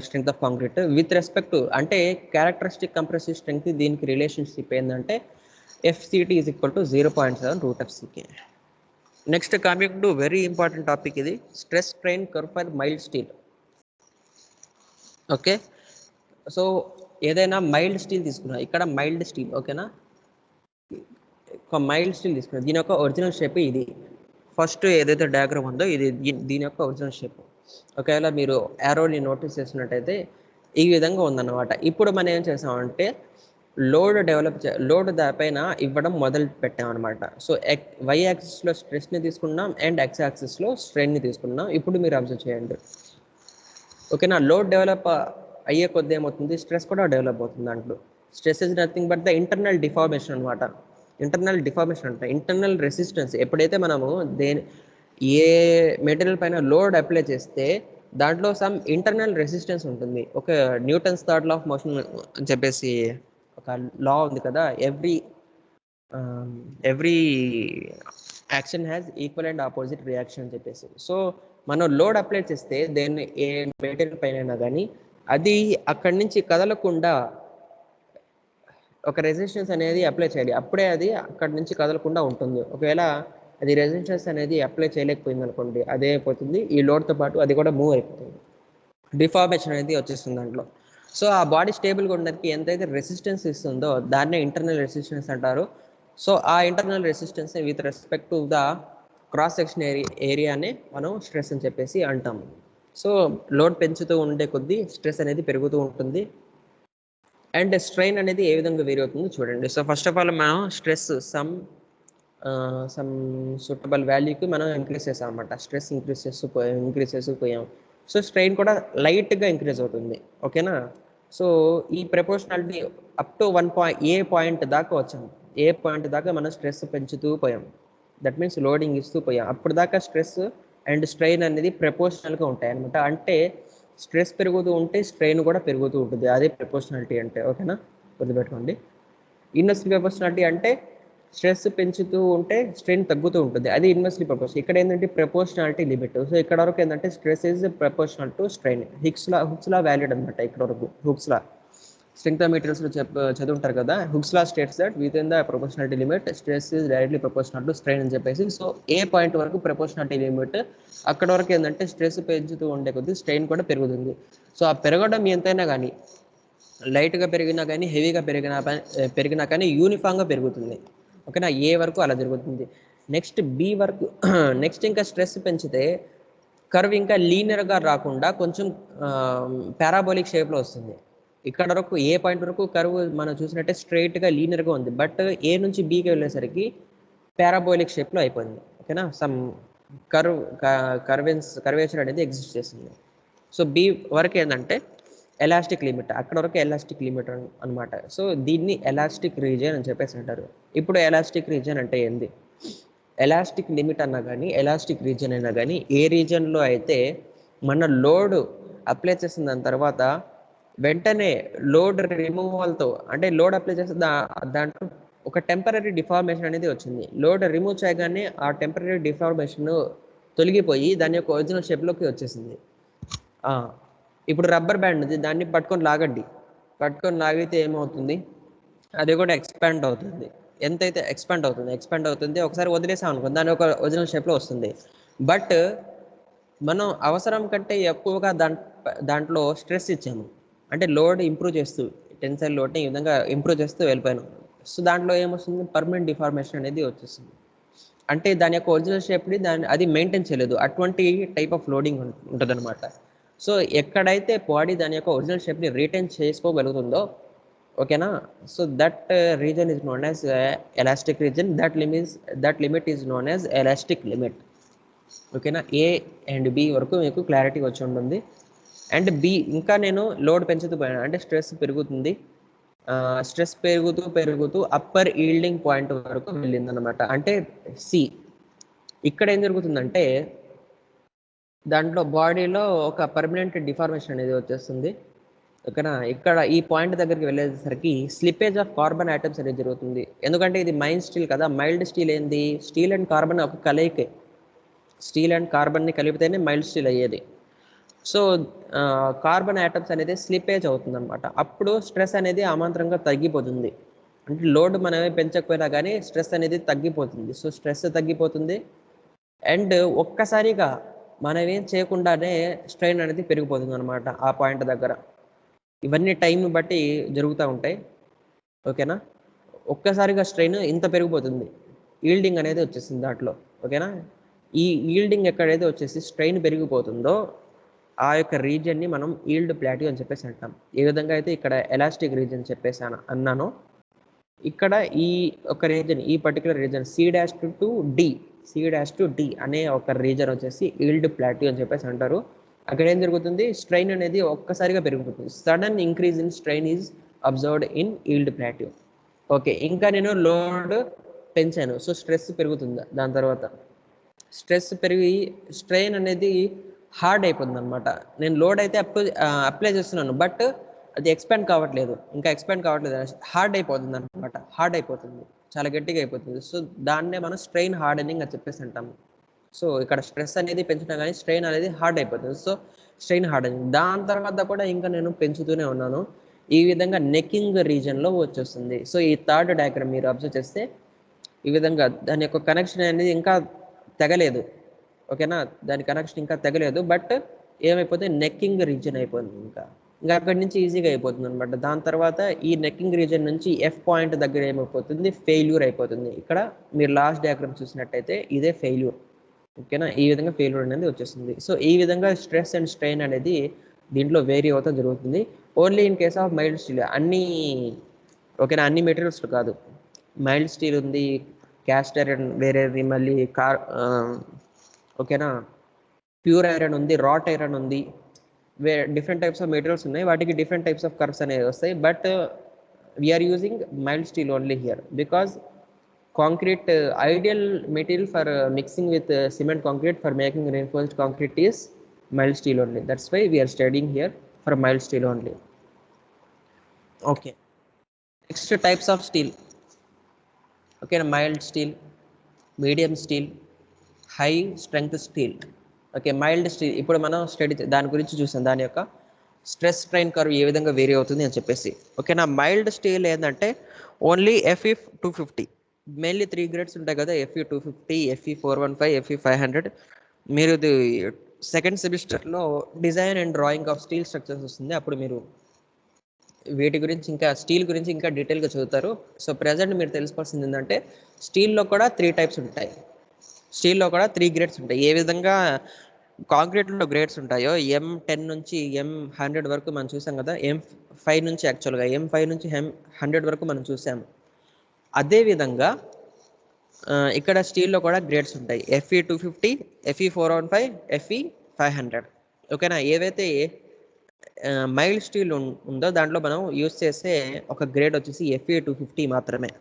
strength of concrete with respect అంటే క్యారెక్టరిస్టిక్ కంప్రెసివ్ స్ట్రెంగ్త్. దీనికి రిలేషన్షిప్ ఏంటంటే FCT is equal to 0.7√FCK. Next coming to very important topic, ఇది stress strain curve for mild steel. Okay, so ఏదైనా మైల్డ్ స్టీల్ తీసుకున్నా, ఇక్కడ mild steel, ఓకేనా, ఒక mild steel తీసుకున్నా, దీని యొక్క ఒరిజినల్ షేప్ ఇది. ఫస్ట్ ఏదైతే డయాగ్రామ్ ఉందో ఇది దీని యొక్క ఒరిజినల్ షేప్. ఒకవేళ మీరు యారోని నోటీస్ చేసినట్టయితే ఈ విధంగా ఉందన్నమాట. ఇప్పుడు మనం ఏం చేసామంటే లోడ్ దానిపైన ఇవ్వడం మొదలు పెట్టామన్నమాట. సో Y యాక్సిస్లో స్ట్రెస్ని తీసుకున్నాం అండ్ X యాక్సిస్లో స్ట్రెయిన్ని తీసుకున్నాం. ఇప్పుడు మీరు అబ్జర్వ్ చేయండి, ఓకేనా, లోడ్ డెవలప్ అయ్యే కొద్ది ఏమవుతుంది, స్ట్రెస్ కూడా డెవలప్ అవుతుంది. దాంట్లో stress is nothing but the internal deformation అనమాట. Internal resistance. ఎప్పుడైతే మనము ఏ మెటీరియల్ పైన లోడ్ అప్లై చేస్తే దాంట్లో సమ్ ఇంటర్నల్ రెసిస్టెన్స్ ఉంటుంది. ఒక Newton's third law of motion అని చెప్పేసి ఒక లా ఉంది కదా, every action has equal and opposite reaction అని చెప్పేసి. సో మనం లోడ్ అప్లై చేస్తే దేన్ని ఏ మెటీరియల్ పైన కానీ అది అక్కడి నుంచి కదలకుండా ఒక రెసిస్టెన్స్ అనేది అప్లై చేయాలి, అప్పుడే అది అక్కడి నుంచి కదలకుండా ఉంటుంది. ఒకవేళ అది రెసిస్టెన్స్ అనేది అప్లై చేయలేకపోయింది అనుకోండి, అదే అయిపోతుంది, ఈ లోడ్తో పాటు అది కూడా మూవ్ అయిపోతుంది, డిఫార్మేషన్ అనేది వచ్చేస్తుంది దాంట్లో. సో ఆ బాడీ స్టేబుల్గా ఉండడానికి ఎంతైతే రెసిస్టెన్స్ ఇస్తుందో దాన్నే ఇంటర్నల్ రెసిస్టెన్స్ అంటారు. సో ఆ internal resistance with respect to the cross section ఏరియానే మనం స్ట్రెస్ అని చెప్పేసి అంటాము. సో లోడ్ పెంచుతూ ఉండే కొద్దీ స్ట్రెస్ అనేది పెరుగుతూ ఉంటుంది. అండ్ స్ట్రెయిన్ అనేది ఏ విధంగా వేరీ అవుతుందో చూడండి. సో ఫస్ట్ ఆఫ్ ఆల్ మనం స్ట్రెస్ సమ్ సూటబుల్ వాల్యూకి మనం ఇంక్రీజ్ చేసాం అనమాట. స్ట్రెస్ ఇంక్రీజ్ చేస్తూ పోయాం. సో స్ట్రెయిన్ కూడా లైట్గా ఇంక్రీజ్ అవుతుంది. ఓకేనా. సో ఈ proportionality up to A point దాకా వచ్చాం. ఏ పాయింట్ దాకా మనం స్ట్రెస్ పెంచుతూ పోయాం, దట్ మీన్స్ లోడింగ్ ఇస్తూ పోయాం. అప్పుడు దాకా స్ట్రెస్ అండ్ స్ట్రెయిన్ అనేది ప్రపోర్షనల్గా ఉంటాయి అనమాట. అంటే స్ట్రెస్ పెరుగుతూ ఉంటే స్ట్రెయిన్ కూడా పెరుగుతూ ఉంటుంది, అదే ప్రపోర్షనాలిటీ అంటే. ఓకేనా, గుర్తుపెట్టుకోండి. ఇన్వర్స్లీ ప్రపోర్షనాలిటీ అంటే స్ట్రెస్ పెంచుతూ ఉంటే స్ట్రెయిన్ తగ్గుతూ ఉంటుంది, అది ఇన్వర్స్లీ ప్రపోర్షన్. ఇక్కడ ఏంటంటే ప్రపోర్షనాలిటీ లిమిట్. సో ఇక్కడ వరకు ఏంటంటే stress is proportional to strain. Hooke's law valid అనమాట ఇక్కడ వరకు. హుక్స్లా స్ట్రెంగ్త్ ఆఫ్ మెటీరియల్స్లో చదువుంటారు కదా. Hooke's law states that within the proportionality limit stress is directly proportional to strain అని చెప్పేసి. సో ఏ పాయింట్ వరకు ప్రపోర్షనాలిటీ లిమిట్, అక్కడ వరకు ఏంటంటే స్ట్రెస్ పెంచుతూ ఉండే కొద్దీ స్ట్రెయిన్ కూడా పెరుగుతుంది. సో ఆ పెరగడం ఎంతైనా కానీ, లైట్గా పెరిగినా కానీ హెవీగా పెరిగినా కానీ యూనిఫామ్గా పెరుగుతుంది. ఓకేనా, ఏ వరకు అలా జరుగుతుంది. నెక్స్ట్ బి వరకు నెక్స్ట్ ఇంకా స్ట్రెస్ పెంచితే కర్వ్ ఇంకా లీనియర్గా రాకుండా కొంచెం పారాబోలిక్ షేప్లో వస్తుంది. ఇక్కడ వరకు ఏ పాయింట్ వరకు కర్వ్ మనం చూసినట్టే స్ట్రైట్గా లీనియర్గా ఉంది, బట్ ఏ నుంచి బీకి వెళ్ళేసరికి పారాబోలిక్ షేప్లో అయిపోయింది. ఓకేనా, సమ్ కర్వేచర్ అనేది ఎగ్జిస్ట్ చేస్తుంది. సో బి వరకు ఏంటంటే ఎలాస్టిక్ లిమిట్, అక్కడ వరకు ఎలాస్టిక్ లిమిట్ అనమాట. సో దీన్ని ఎలాస్టిక్ రీజియన్ అని చెప్పేసి అంటారు. ఇప్పుడు ఎలాస్టిక్ రీజియన్ అంటే ఏంది? ఎలాస్టిక్ లిమిట్ అన్నా కానీ ఎలాస్టిక్ రీజియన్ అయినా కానీ ఏ రీజియన్లో అయితే మన లోడ్ అప్లై చేసిన దాని తర్వాత వెంటనే లోడ్ రిమూవల్తో, అంటే లోడ్ అప్లై చేస్తే దాంట్లో ఒక టెంపరీ డిఫార్మేషన్ అనేది వచ్చింది. లోడ్ రిమూవ్ చేయగానే ఆ టెంపరీ డిఫార్మేషన్ తొలగిపోయి దాని యొక్క ఒరిజినల్ షేప్లోకి వచ్చేసింది. ఇప్పుడు రబ్బర్ బ్యాండ్ ఉంది, దాన్ని పట్టుకొని లాగితే ఏమవుతుంది? అది కూడా ఎక్స్పాండ్ అవుతుంది. ఎంతైతే ఎక్స్పాండ్ అవుతుంది ఒకసారి వదిలేసాం అనుకో దాని ఒక ఒరిజినల్ షేప్లో వస్తుంది. బట్ మనం అవసరం కంటే ఎక్కువగా దాంట్లో స్ట్రెస్ ఇచ్చాము, అంటే లోడ్ ఇంప్రూవ్ చేస్తూ, టెన్సైల్ లోడ్ని ఈ విధంగా ఇంప్రూవ్ చేస్తూ వెళ్ళిపోయాను. సో దాంట్లో ఏమొస్తుంది? పర్మనెంట్ డిఫార్మేషన్ అనేది వచ్చేస్తుంది. అంటే దాని యొక్క ఒరిజినల్ షేప్ని అది మెయింటైన్ చేయలేదు, అటువంటి టైప్ ఆఫ్ లోడింగ్ ఉంటుంది అనమాట. సో ఎక్కడైతే బాడీ దాని యొక్క ఒరిజినల్ షేప్ని రిటైన్ చేసుకోగలుగుతుందో, ఓకేనా, so that reason is known as elastic reason. That limit is known as elastic limit. ఓకేనా, ఏ అండ్ బి వరకు మీకు క్లారిటీ వచ్చి ఉంటుంది. అండ్ బి ఇంకా నేను లోడ్ పెంచుతూ పోయాను, అంటే స్ట్రెస్ పెరుగుతుంది. స్ట్రెస్ పెరుగుతూ అప్పర్ ఈల్డింగ్ పాయింట్ వరకు వెళ్ళిందనమాట, అంటే సి. ఇక్కడ ఏం జరుగుతుందంటే దాంట్లో బాడీలో ఒక పర్మనెంట్ డిఫార్మేషన్ అనేది వచ్చేస్తుంది. ఓకేనా, ఇక్కడ ఈ పాయింట్ దగ్గరికి వెళ్ళేసరికి స్లిప్పేజ్ ఆఫ్ కార్బన్ ఐటమ్స్ అనేది జరుగుతుంది. ఎందుకంటే ఇది మైల్డ్ స్టీల్ కదా. మైల్డ్ స్టీల్ ఏంది? స్టీల్ అండ్ కార్బన్ ఒక కలయికే. స్టీల్ అండ్ కార్బన్ని కలిపితేనే మైల్డ్ స్టీల్ అయ్యేది. సో కార్బన్ ఐటమ్స్ అనేది స్లిప్పేజ్ అవుతుంది అనమాట. అప్పుడు స్ట్రెస్ అనేది అమాంతరంగా తగ్గిపోతుంది. అంటే లోడ్ మనమే పెంచకపోయినా కానీ స్ట్రెస్ అనేది తగ్గిపోతుంది. సో స్ట్రెస్ తగ్గిపోతుంది అండ్ ఒక్కసారిగా మనం ఏం చేయకుండానే స్ట్రెయిన్ అనేది పెరిగిపోతుంది అనమాట ఆ పాయింట్ దగ్గర. ఇవన్నీ టైం బట్టి జరుగుతూ ఉంటాయి. ఓకేనా, ఒక్కసారిగా స్ట్రెయిన్ ఇంత పెరిగిపోతుంది, ఈల్డింగ్ అనేది వచ్చేసింది దాంట్లో. ఓకేనా, ఈ ఈల్డింగ్ ఎక్కడైతే వచ్చేసి స్ట్రెయిన్ పెరిగిపోతుందో ఆ యొక్క రీజియన్ని మనం ఈల్డ్ ప్లాట్యూ అని చెప్పేసి అంటాం. ఏ విధంగా అయితే ఇక్కడ ఎలాస్టిక్ రీజియన్ చెప్పేసి అన్నానో, ఇక్కడ ఈ ఒక రీజన్, ఈ పర్టికులర్ రీజన్ C'-D అనే ఒక రీజన్ వచ్చేసి ఈల్డ్ ప్లాట్యూ అని చెప్పేసి అంటారు. అక్కడ ఏం జరుగుతుంది? స్ట్రెయిన్ అనేది ఒక్కసారిగా పెరిగిపోతుంది. Sudden increase in strain is observed in yield plateau. Okay, ఇంకా నేను లోడ్ పెంచాను, సో స్ట్రెస్ పెరుగుతుంది. దాని తర్వాత స్ట్రెస్ పెరిగి స్ట్రెయిన్ అనేది హార్డ్ అయిపోతుంది అనమాట. నేను లోడ్ అయితే అప్లై చేస్తున్నాను, బట్ అది ఎక్స్పాండ్ కావట్లేదు, హార్డ్ అయిపోతుంది అనమాట. చాలా గట్టిగా అయిపోతుంది. సో దాన్నే మనం స్ట్రెయిన్ హార్డెనింగ్ అని చెప్పేసి అంటాము. సో ఇక్కడ స్ట్రెస్ అనేది పెంచినా కానీ స్ట్రెయిన్ అనేది హార్డ్ అయిపోతుంది. సో స్ట్రెయిన్ హార్డ్ అయింది. దాని తర్వాత కూడా ఇంకా నేను పెంచుతూనే ఉన్నాను. ఈ విధంగా నెక్కింగ్ రీజన్లో వచ్చేస్తుంది. సో ఈ థర్డ్ డయాగ్రామ్ మీరు అబ్జర్వ్ చేస్తే ఈ విధంగా దాని యొక్క కనెక్షన్ అనేది ఇంకా తెగలేదు. ఓకేనా, దాని కనెక్షన్ ఇంకా తెగలేదు. బట్ ఏమైపోతే నెక్కింగ్ రీజన్ అయిపోతుంది. ఇంకా అక్కడి నుంచి ఈజీగా అయిపోతుంది అనమాట. దాని తర్వాత ఈ నెక్కింగ్ రీజన్ నుంచి ఎఫ్ పాయింట్ దగ్గర ఏమైపోతుంది, ఫెయిల్యూర్ అయిపోతుంది. ఇక్కడ మీరు లాస్ట్ డయాగ్రామ్ చూసినట్టయితే ఇదే ఫెయిల్యూర్. ఓకేనా, ఈ విధంగా ఫెయిల్యూర్ అనేది వచ్చేస్తుంది. సో ఈ విధంగా స్ట్రెస్ అండ్ స్ట్రెయిన్ అనేది దీంట్లో వేరీ అవుతా జరుగుతుంది. Only in case of mild steel అన్ని, ఓకేనా, అన్ని మెటీరియల్స్ కాదు. మైల్డ్ స్టీల్ ఉంది, క్యాస్ట్ ఐరన్ వేరేది, మళ్ళీ ఓకేనా, ప్యూర్ ఐరన్ ఉంది, రాట్ ఐరన్ ఉంది, డిఫరెంట్ టైప్స్ ఆఫ్ మెటీరియల్స్ ఉన్నాయి. వాటికి డిఫరెంట్ టైప్స్ ఆఫ్ కర్వ్స్ అనేవి వస్తాయి. But we are using mild steel only here because concrete ideal material for mixing with cement concrete for making reinforced concrete is mild steel only. That's why we are studying here for mild steel only. Okay, next types of steel. Okay, mild steel, medium steel, high strength steel. Okay, mild steel ఇప్పుడు మనం study దాని గురించి చూసాం, దాని యొక్క stress strain curve ఏ విధంగా vary అవుతుంది అని చెప్పేసి. ఓకేనా, మైల్డ్ స్టీల్ ఏంటంటే ఓన్లీ ఎఫ్ఈ 250, మెయిన్లీ 3 గ్రేడ్స్ ఉంటాయి కదా, ఎఫ్ఈ 250, ఎఫ్ఈ 415, ఎఫ్ఈ 500. మీరు ఇది సెకండ్ సెమిస్టర్లో design and drawing of steel structures వస్తుంది, అప్పుడు మీరు వీటి గురించి ఇంకా స్టీల్ గురించి ఇంకా డీటెయిల్గా చదువుతారు. సో ప్రజెంట్ మీరు తెలుసుకోవాల్సింది ఏంటంటే స్టీల్లో కూడా 3 టైప్స్ ఉంటాయి, స్టీల్లో కూడా 3 గ్రేడ్స్ ఉంటాయి. ఏ విధంగా కాంక్రీట్లో గ్రేడ్స్ ఉంటాయో M10 నుంచి M100 వరకు మనం చూసాం కదా, M5 నుంచి యాక్చువల్గా M5 నుంచి M100 వరకు మనం చూసాము. అదేవిధంగా ఇక్కడ స్టీల్లో కూడా గ్రేడ్స్ ఉంటాయి, ఎఫ్ఈ 250, ఎఫ్ఈ 415, ఎఫ్ఈ 500. ఓకేనా, ఏవైతే మైల్డ్ స్టీల్ ఉందో దాంట్లో మనం యూస్ చేసే ఒక గ్రేడ్ వచ్చేసి ఎఫ్ఈ 250 మాత్రమే,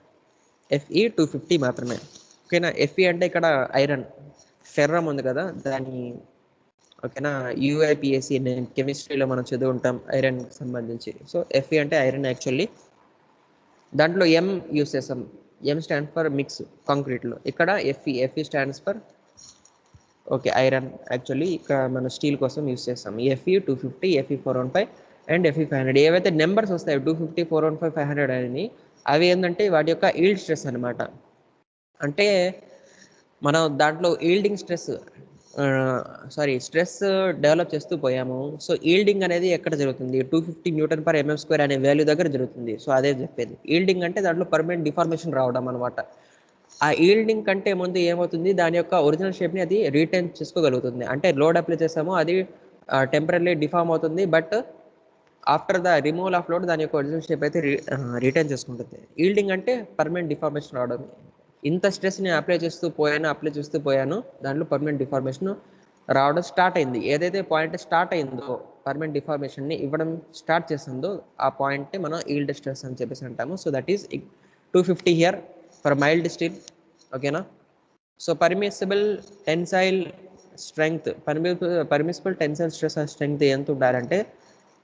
ఎఫ్ఈ 250 మాత్రమే. ఓకేనా, ఎఫ్ఈ అంటే ఇక్కడ ఐరన్ ఫెర్రమ్ ఉంది కదా దాని, ఓకేనా, యూఐపిఎస్సి కెమిస్ట్రీలో మనం చదువు ఉంటాం ఐరన్కి సంబంధించి. సో ఎఫ్ఈ అంటే ఐరన్ యాక్చువల్లీ. దాంట్లో ఎం యూస్ చేస్తాం, ఎం స్టాండ్స్ ఫర్ మిక్స్ కాంక్రీట్లో. ఇక్కడ FE stands for okay iron. Actually ఇక్కడ మన స్టీల్ కోసం యూస్ చేస్తాం ఎఫ్ఈ 250, ఎఫ్ఈ 415 అండ్ ఎఫ్ఈ 500. ఏవైతే నెంబర్స్ వస్తాయి 250, 415, 500 అని, అవి ఏంటంటే వాటి యొక్క ఈల్డ్ స్ట్రెస్ అనమాట. అంటే మనం దాంట్లో ఈల్డింగ్ స్ట్రెస్ స్ట్రెస్ డెవలప్ చేస్తూ పోయాము. సో ఈల్డింగ్ అనేది ఎక్కడ జరుగుతుంది, 250 Nm/mm² అనే వాల్యూ దగ్గర జరుగుతుంది. సో అదే చెప్పేది ఈల్డింగ్ అంటే దాంట్లో పర్మనెంట్ డిఫార్మేషన్ రావడం అనమాట. ఆ ఈల్డింగ్ కంటే ముందు ఏమవుతుంది, దాని యొక్క ఒరిజినల్ షేప్ని అది రీటైన్ చేసుకోగలుగుతుంది. అంటే లోడ్ అప్లై చేసామో అది టెంపరీ డిఫార్మ్ అవుతుంది, but after the removal of load దాని యొక్క ఒరిజినల్ షేప్ అయితే రిటైన్ చేసుకుంటుంది. ఈల్డింగ్ అంటే పర్మనెంట్ డిఫార్మేషన్ రావడం. ఇంత స్ట్రెస్ నేను అప్లై చేస్తూ పోయాను, దాంట్లో పర్మనెంట్ డిఫార్మేషన్ రావడం స్టార్ట్ అయింది. ఏదైతే పాయింట్ స్టార్ట్ అయిందో పర్మనెంట్ డిఫార్మేషన్ని ఇవ్వడం స్టార్ట్ చేస్తుందో ఆ పాయింట్ మనం ఈల్డ్ స్ట్రెస్ అని చెప్పేసి అంటాము. So that is 250 here for mild steel. ఓకేనా, so permissible tensile strength, permissible tensile stress and strength ఎంత ఉండాలంటే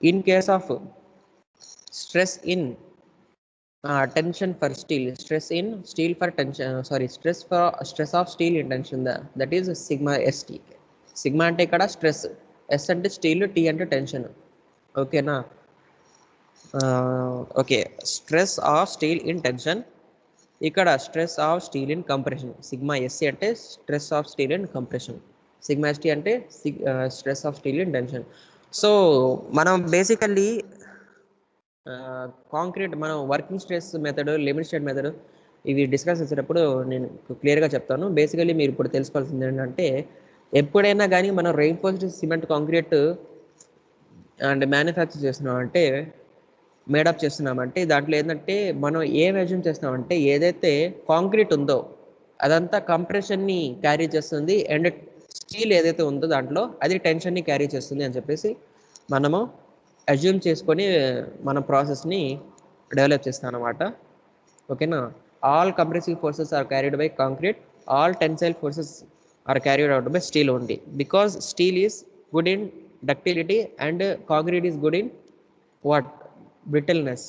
in case of stress in tension for steel, stress in steel for tension, stress of steel in tension, that is sigma st. Sigma అంటే ఇక్కడ stress, s అంటే steel, t అంటే tension. ఓకేనా, okay, stress of steel in tension, ఇక్కడ stress of steel in compression. Sigma SC అంటే stress of steel in compression, sigma ST అంటే stress of steel in tension. So మనం basically concrete మనం working stress method, limit state method ఇవి discuss చేసేటప్పుడు నేను క్లియర్గా చెప్తాను. బేసికల్లీ మీరు ఇప్పుడు తెలుసుకోవాల్సింది ఏంటంటే ఎప్పుడైనా కానీ మనం reinforced cement concrete and manufacture చేస్తున్నామంటే, మేడప్ చేస్తున్నామంటే దాంట్లో ఏంటంటే మనం ఏం అజ్యూమ్ చేస్తున్నామంటే ఏదైతే కాంక్రీట్ ఉందో అదంతా కంప్రెషన్ని క్యారీ చేస్తుంది అండ్ స్టీల్ ఏదైతే ఉందో దాంట్లో అది టెన్షన్ని క్యారీ చేస్తుంది అని చెప్పేసి మనము అజ్యూమ్ చేసుకొని మన ప్రాసెస్ని డెవలప్ చేస్తాం అన్నమాట. ఓకేనా, all compressive forces are carried by concrete, all tensile forces are carried out by steel only, because steel is good in ductility and concrete is good in what, brittleness.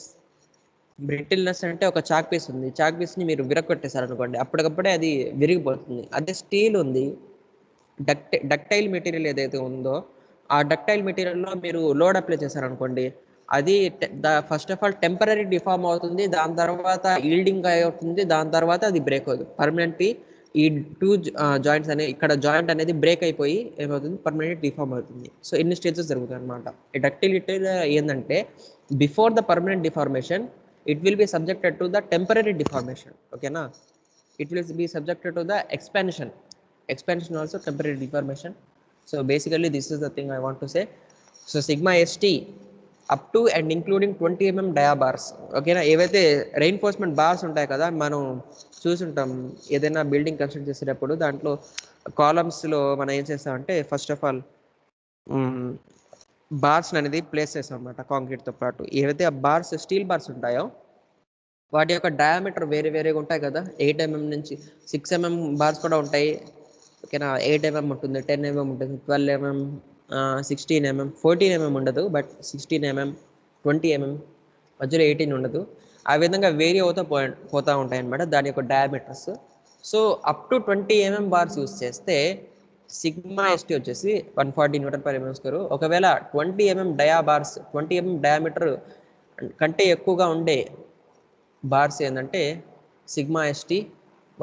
Brittleness అంటే ఒక chalk piece ఉంది, chalk పీస్ని మీరు విరగొట్టేశారనుకోండి అప్పటికప్పుడే అది విరిగిపోతుంది. అదే steel ఉంది, డక్టైల్ మెటీరియల్ ఏదైతే ఉందో ఆ డక్టైల్ మెటీరియల్లో మీరు లోడ్ అప్లై చేశారనుకోండి, అది first of all temporary deform అవుతుంది, దాని తర్వాత ఈల్డింగ్ అవుతుంది, దాని తర్వాత అది బ్రేక్ అవుతుంది పర్మనెంట్లీ. ఈ టూ జాయింట్స్ అనేవి ఇక్కడ జాయింట్ అనేది బ్రేక్ అయిపోయి ఏమవుతుంది, పర్మనెంట్ డిఫార్మ్ అవుతుంది. సో ఇన్ని స్టేజెస్ జరుగుతాయి అనమాట. ఈ డక్టిలిటీ ఏంటంటే before the permanent deformation it will be subjected to the temporary deformation. ఓకేనా, it will be subjected to the expansion also temporary deformation. So basically this is the thing I want to say. So sigma st up to and including 20 dia bars. ఓకేనా, ఏవైతే reinforcement bars ఉంటాయి కదా, మనం చూసుంటాం ఏదైనా building construct చేసేటప్పుడు దాంట్లో కాలమ్స్లో మనం ఏం చేస్తామంటే ఫస్ట్ ఆఫ్ ఆల్ బార్స్ అనేది ప్లేస్ చేస్తాం అనమాట కాంక్రీట్తో పాటు. ఏవైతే ఆ బార్స్ స్టీల్ బార్స్ ఉంటాయో వాటి యొక్క డయామీటర్ వేరే వేరేగా ఉంటాయి కదా, 8 mm నుంచి 6 mm బార్స్ కూడా ఉంటాయి. ఓకేనా, 8 mm ఉంటుంది, 10 mm ఉంటుంది, 12 mm, 16 mm, 14 mm ఉండదు, బట్ 16 mm, 20 mm, మధ్యలో 18 ఉండదు. ఆ విధంగా వేరీ పోతూ ఉంటాయి అన్నమాట దాని యొక్క diameters. So up to 20 mm bars use చేస్తే సిగ్మా ఎస్టీ వచ్చేసి 140 Nm/mm². ఒకవేళ 20 mm డయా బార్స్ 20 mm డయామీటర్ కంటే ఎక్కువగా ఉండే బార్స్ ఏంటంటే సిగ్మా ఎస్టీ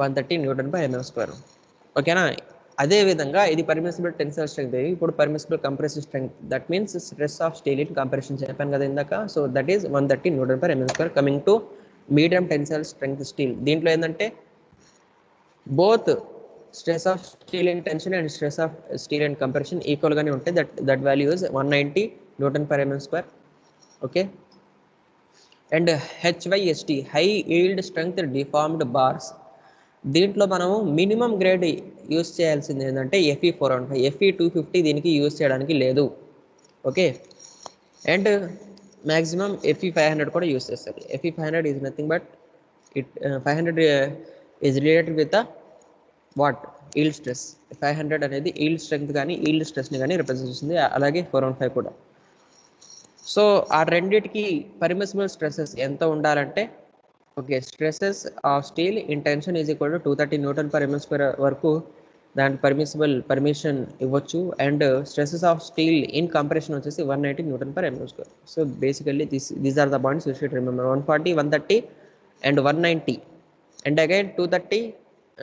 130 Nm/mm². ఓకేనా, అదే విధంగా ఇది పర్మిసిబుల్ టెన్సైల్ స్ట్రెంగ్త్, ఇప్పుడు permissible compressive strength, that means stress of steel in compression చెప్పాను కదా ఇందాక. So that is 130 Nm/mm². Coming to medium tensile strength steel, దీంట్లో ఏంటంటే both stress of steel in tension and stress of steel and compression ఈక్వల్గానే ఉంటాయి. That value is 190 Nm/mm². Okay, and HYST high yield strength deformed bars, దీంట్లో మనము minimum grade use చేయాల్సింది ఏంటంటే FE415, FE250 దీనికి use చేయడానికి లేదు. ఓకే, అండ్ మ్యాక్సిమం FE500 కూడా యూస్ చేస్తారు. FE500 is nothing but it 500 is related with the what yield stress. 500 అనేది ఈల్డ్ స్ట్రెంగ్త్ కానీ ఈల్డ్ స్ట్రెస్ని కానీ రిప్రజెంట్ చేస్తుంది, అలాగే 415 కూడా. సో ఆ రెండిటికి పర్మిసిబుల్ స్ట్రెసెస్ ఎంత ఉండాలంటే, okay, stresses of steel in tension is equal to 230 Nm/mm² వరకు దాని పర్మిషన్ ఇవ్వచ్చు. And stresses of steel in compression వచ్చేసి 190 Nm/mm². So basically these are the points you should remember. 140, 130 and 190, and again 230,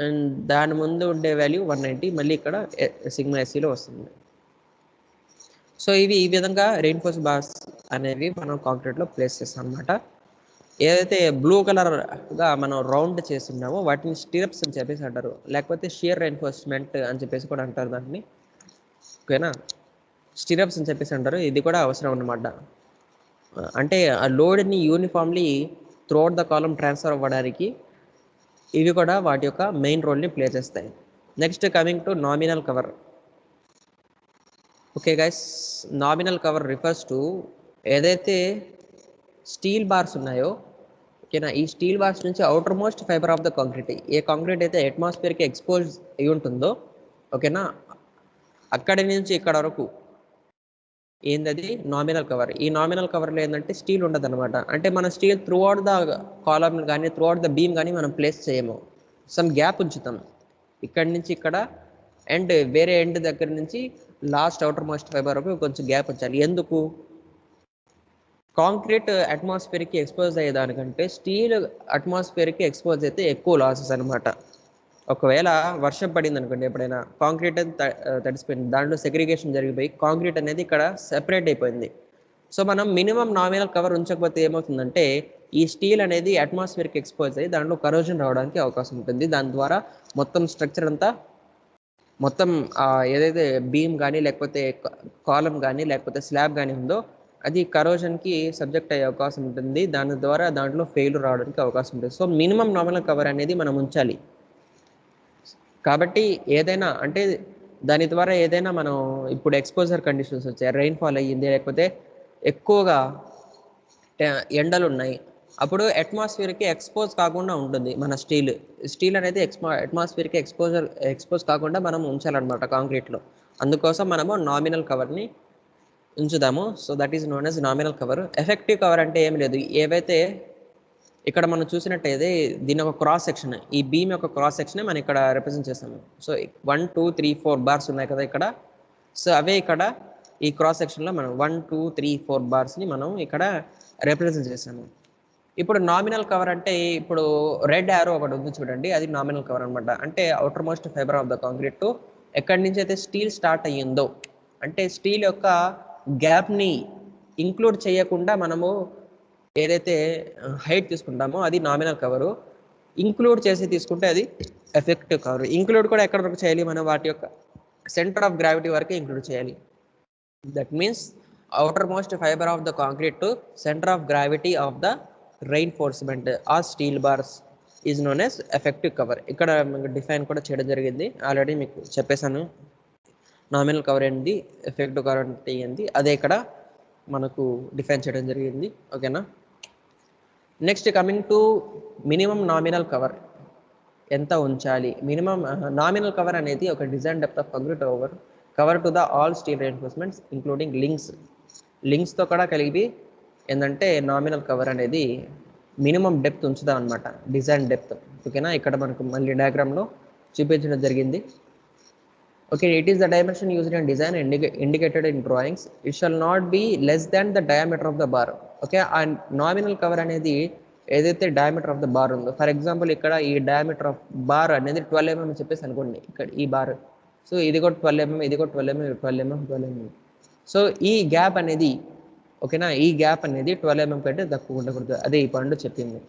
and దాని ముందు ఉండే value 190 మళ్ళీ ఇక్కడ sigma ఎస్సీలో వస్తుంది. సో ఇవి ఈ విధంగా రెయిన్ఫోర్స్ బార్స్ అనేవి మనం కాంక్రీట్లో ప్లేస్ చేస్తాం అనమాట. ఏదైతే బ్లూ కలర్గా మనం రౌండ్ చేస్తున్నామో వాటిని స్టిరప్స్ అని చెప్పేసి అంటారు, లేకపోతే షియర్ రెయిన్ఫోర్స్మెంట్ అని చెప్పేసి కూడా అంటారు దాన్ని. ఓకేనా, స్టిరప్స్ అని చెప్పేసి అంటారు. ఇది కూడా అవసరం అన్నమాట. అంటే ఆ లోడ్ని uniformly throughout the column transfer అవ్వడానికి ఇవి కూడా వాటి యొక్క మెయిన్ రోల్ని ప్లే చేస్తాయి. Next coming to nominal cover. Okay guys, nominal cover refers to ఏదైతే స్టీల్ బార్స్ ఉన్నాయో, ఓకేనా, ఈ స్టీల్ బార్స్ నుంచి outermost fibre of the concrete, ఏ కాంక్రీట్ అయితే అట్మాస్ఫియర్కి ఎక్స్పోజ్ అయి ఉంటుందో, ఓకేనా, అక్కడి నుంచి ఇక్కడ వరకు ఏంటది నామినల్ కవర్. ఈ నామినల్ కవర్లో ఏంటంటే స్టీల్ ఉండదు అనమాట. అంటే మన steel through out the column కానీ త్రూ అవుట్ ద బీమ్ కానీ మనం ప్లేస్ చేయము, సమ్ గ్యాప్ ఉంచుతాం ఇక్కడి నుంచి ఇక్కడ, అండ్ వేరే ఎండ్ దగ్గర నుంచి లాస్ట్ అవుటర్ మోస్ట్ ఫైబర్ వరకు కొంచెం గ్యాప్ ఉంచాలి. ఎందుకు? కాంక్రీట్ అట్మాస్ఫియర్కి ఎక్స్పోజ్ అయ్యేదానికంటే స్టీల్ అట్మాస్ఫియర్కి ఎక్స్పోజ్ అయితే ఎక్కువ లాసెస్ అనమాట. ఒకవేళ వర్షం పడింది అనుకోండి, ఎప్పుడైనా కాంక్రీట్ తడిసిపోయింది, దాంట్లో సెగ్రిగేషన్ జరిగిపోయి కాంక్రీట్ అనేది ఇక్కడ సెపరేట్ అయిపోయింది. సో మనం మినిమం నామినల్ కవర్ ఉంచకపోతే ఏమవుతుందంటే ఈ స్టీల్ అనేది అట్మాస్ఫియర్కి ఎక్స్పోజ్ అయ్యి దాంట్లో కరోజన్ రావడానికి అవకాశం ఉంటుంది. దాని ద్వారా మొత్తం స్ట్రక్చర్ అంతా, మొత్తం ఏదైతే బీమ్ కానీ లేకపోతే కాలం కానీ లేకపోతే స్లాబ్ కానీ ఉందో అది కరోజన్కి సబ్జెక్ట్ అయ్యే అవకాశం ఉంటుంది. దాని ద్వారా దాంట్లో ఫెయిల్యూర్ రావడానికి అవకాశం ఉంటుంది. సో మినిమం నామినల్ కవర్ అనేది మనం ఉంచాలి. కాబట్టి ఏదైనా అంటే దాని ద్వారా ఏదైనా మనం ఇప్పుడు ఎక్స్పోజర్ కండిషన్స్ వచ్చాయి, రెయిన్ఫాల్ అయ్యింది, లేకపోతే ఎక్కువగా ఎండలు ఉన్నాయి, అప్పుడు అట్మాస్ఫియర్కి ఎక్స్పోజ్ కాకుండా ఉంటుంది మన స్టీల్ అనేది అట్మాస్ఫియర్కి ఎక్స్పోజ్ కాకుండా మనం ఉంచాలన్నమాట కాంక్రీట్లో. అందుకోసం మనము నామినల్ కవర్ని ఉంచుదాము. So that is known as nominal cover. Effective cover అంటే ఏం లేదు, ఏవైతే ఇక్కడ మనం చూసినట్టయితే దీని ఒక క్రాస్ సెక్షన్, ఈ బీమ్ యొక్క క్రాస్ సెక్షన్ మనం ఇక్కడ రిప్రజెంట్ చేస్తాము. సో 1 2 3 4 బార్స్ ఉన్నాయి కదా ఇక్కడ. సో అవే ఇక్కడ ఈ క్రాస్ సెక్షన్లో మనం 1 2 3 4 బార్స్ని మనం ఇక్కడ రిప్రజెంట్ చేసాము. ఇప్పుడు నామినల్ కవర్ అంటే ఇప్పుడు రెడ్ యారో ఒకటి ఉంది చూడండి, అది నామినల్ కవర్ అనమాట. అంటే outer most fibre of the concrete ఎక్కడి నుంచి అయితే స్టీల్ స్టార్ట్ అయ్యిందో, అంటే స్టీల్ యొక్క గ్యాప్ని ఇంక్లూడ్ చేయకుండా మనము ఏదైతే హైట్ తీసుకుంటామో అది నామినల్ కవరు. ఇంక్లూడ్ చేసి తీసుకుంటే అది ఎఫెక్టివ్ కవర్. ఇంక్లూడ్ కూడా ఎక్కడ వరకు చేయాలి, మనం వాటి యొక్క సెంటర్ ఆఫ్ గ్రావిటీ వరకే ఇంక్లూడ్ చేయాలి. That means outer most fiber of the concrete to center of gravity of the reinforcement or steel bars is known as effective cover. ఇక్కడ మీకు డిఫైన్ కూడా చేయడం జరిగింది, ఆల్రెడీ మీకు చెప్పేశాను. నామినల్ కవర్ ఏంటి, ఎఫెక్టివ్ కవర్ అంటే ఏంటి, అదే ఇక్కడ మనకు డిఫైన్ చేయడం జరిగింది. ఓకేనా. Next coming to minimum nominal cover ఎంత ఉంచాలి. మినిమం నామినల్ కవర్ అనేది ఒక design depth of concrete over cover to the all steel reinforcements including లింక్స్తో కూడా కలిపి ఏంటంటే నామినల్ కవర్ అనేది మినిమం డెప్త్ ఉంచుదాం అనమాట, డిజైన్ డెప్త్. ఓకేనా. ఇక్కడ మనకు మళ్ళీ డయాగ్రామ్లో చూపించడం జరిగింది. Okay, it is the dimension used in design indicated in drawings. It shall not be less than the diameter of the bar. Okay, ఆ నామినల్ కవర్ అనేది ఏదైతే డయామీటర్ ఆఫ్ ద బార్ ఉందో, ఫర్ ఎగ్జాంపుల్ ఇక్కడ ఈ diameter of bar అనేది 12 mm చెప్పేసి అనుకోండి, ఇక్కడ ఈ బార్. సో ఇది కూడా 12 mm, ఇది కూడా 12 mm, 12 mm, 12 mm. సో ఈ గ్యాప్ అనేది, ఓకేనా, ఈ గ్యాప్ అనేది 12 mm కంటే తక్కువ ఉండకూడదు, అదే ఈ పాయింట్ చెప్పింది.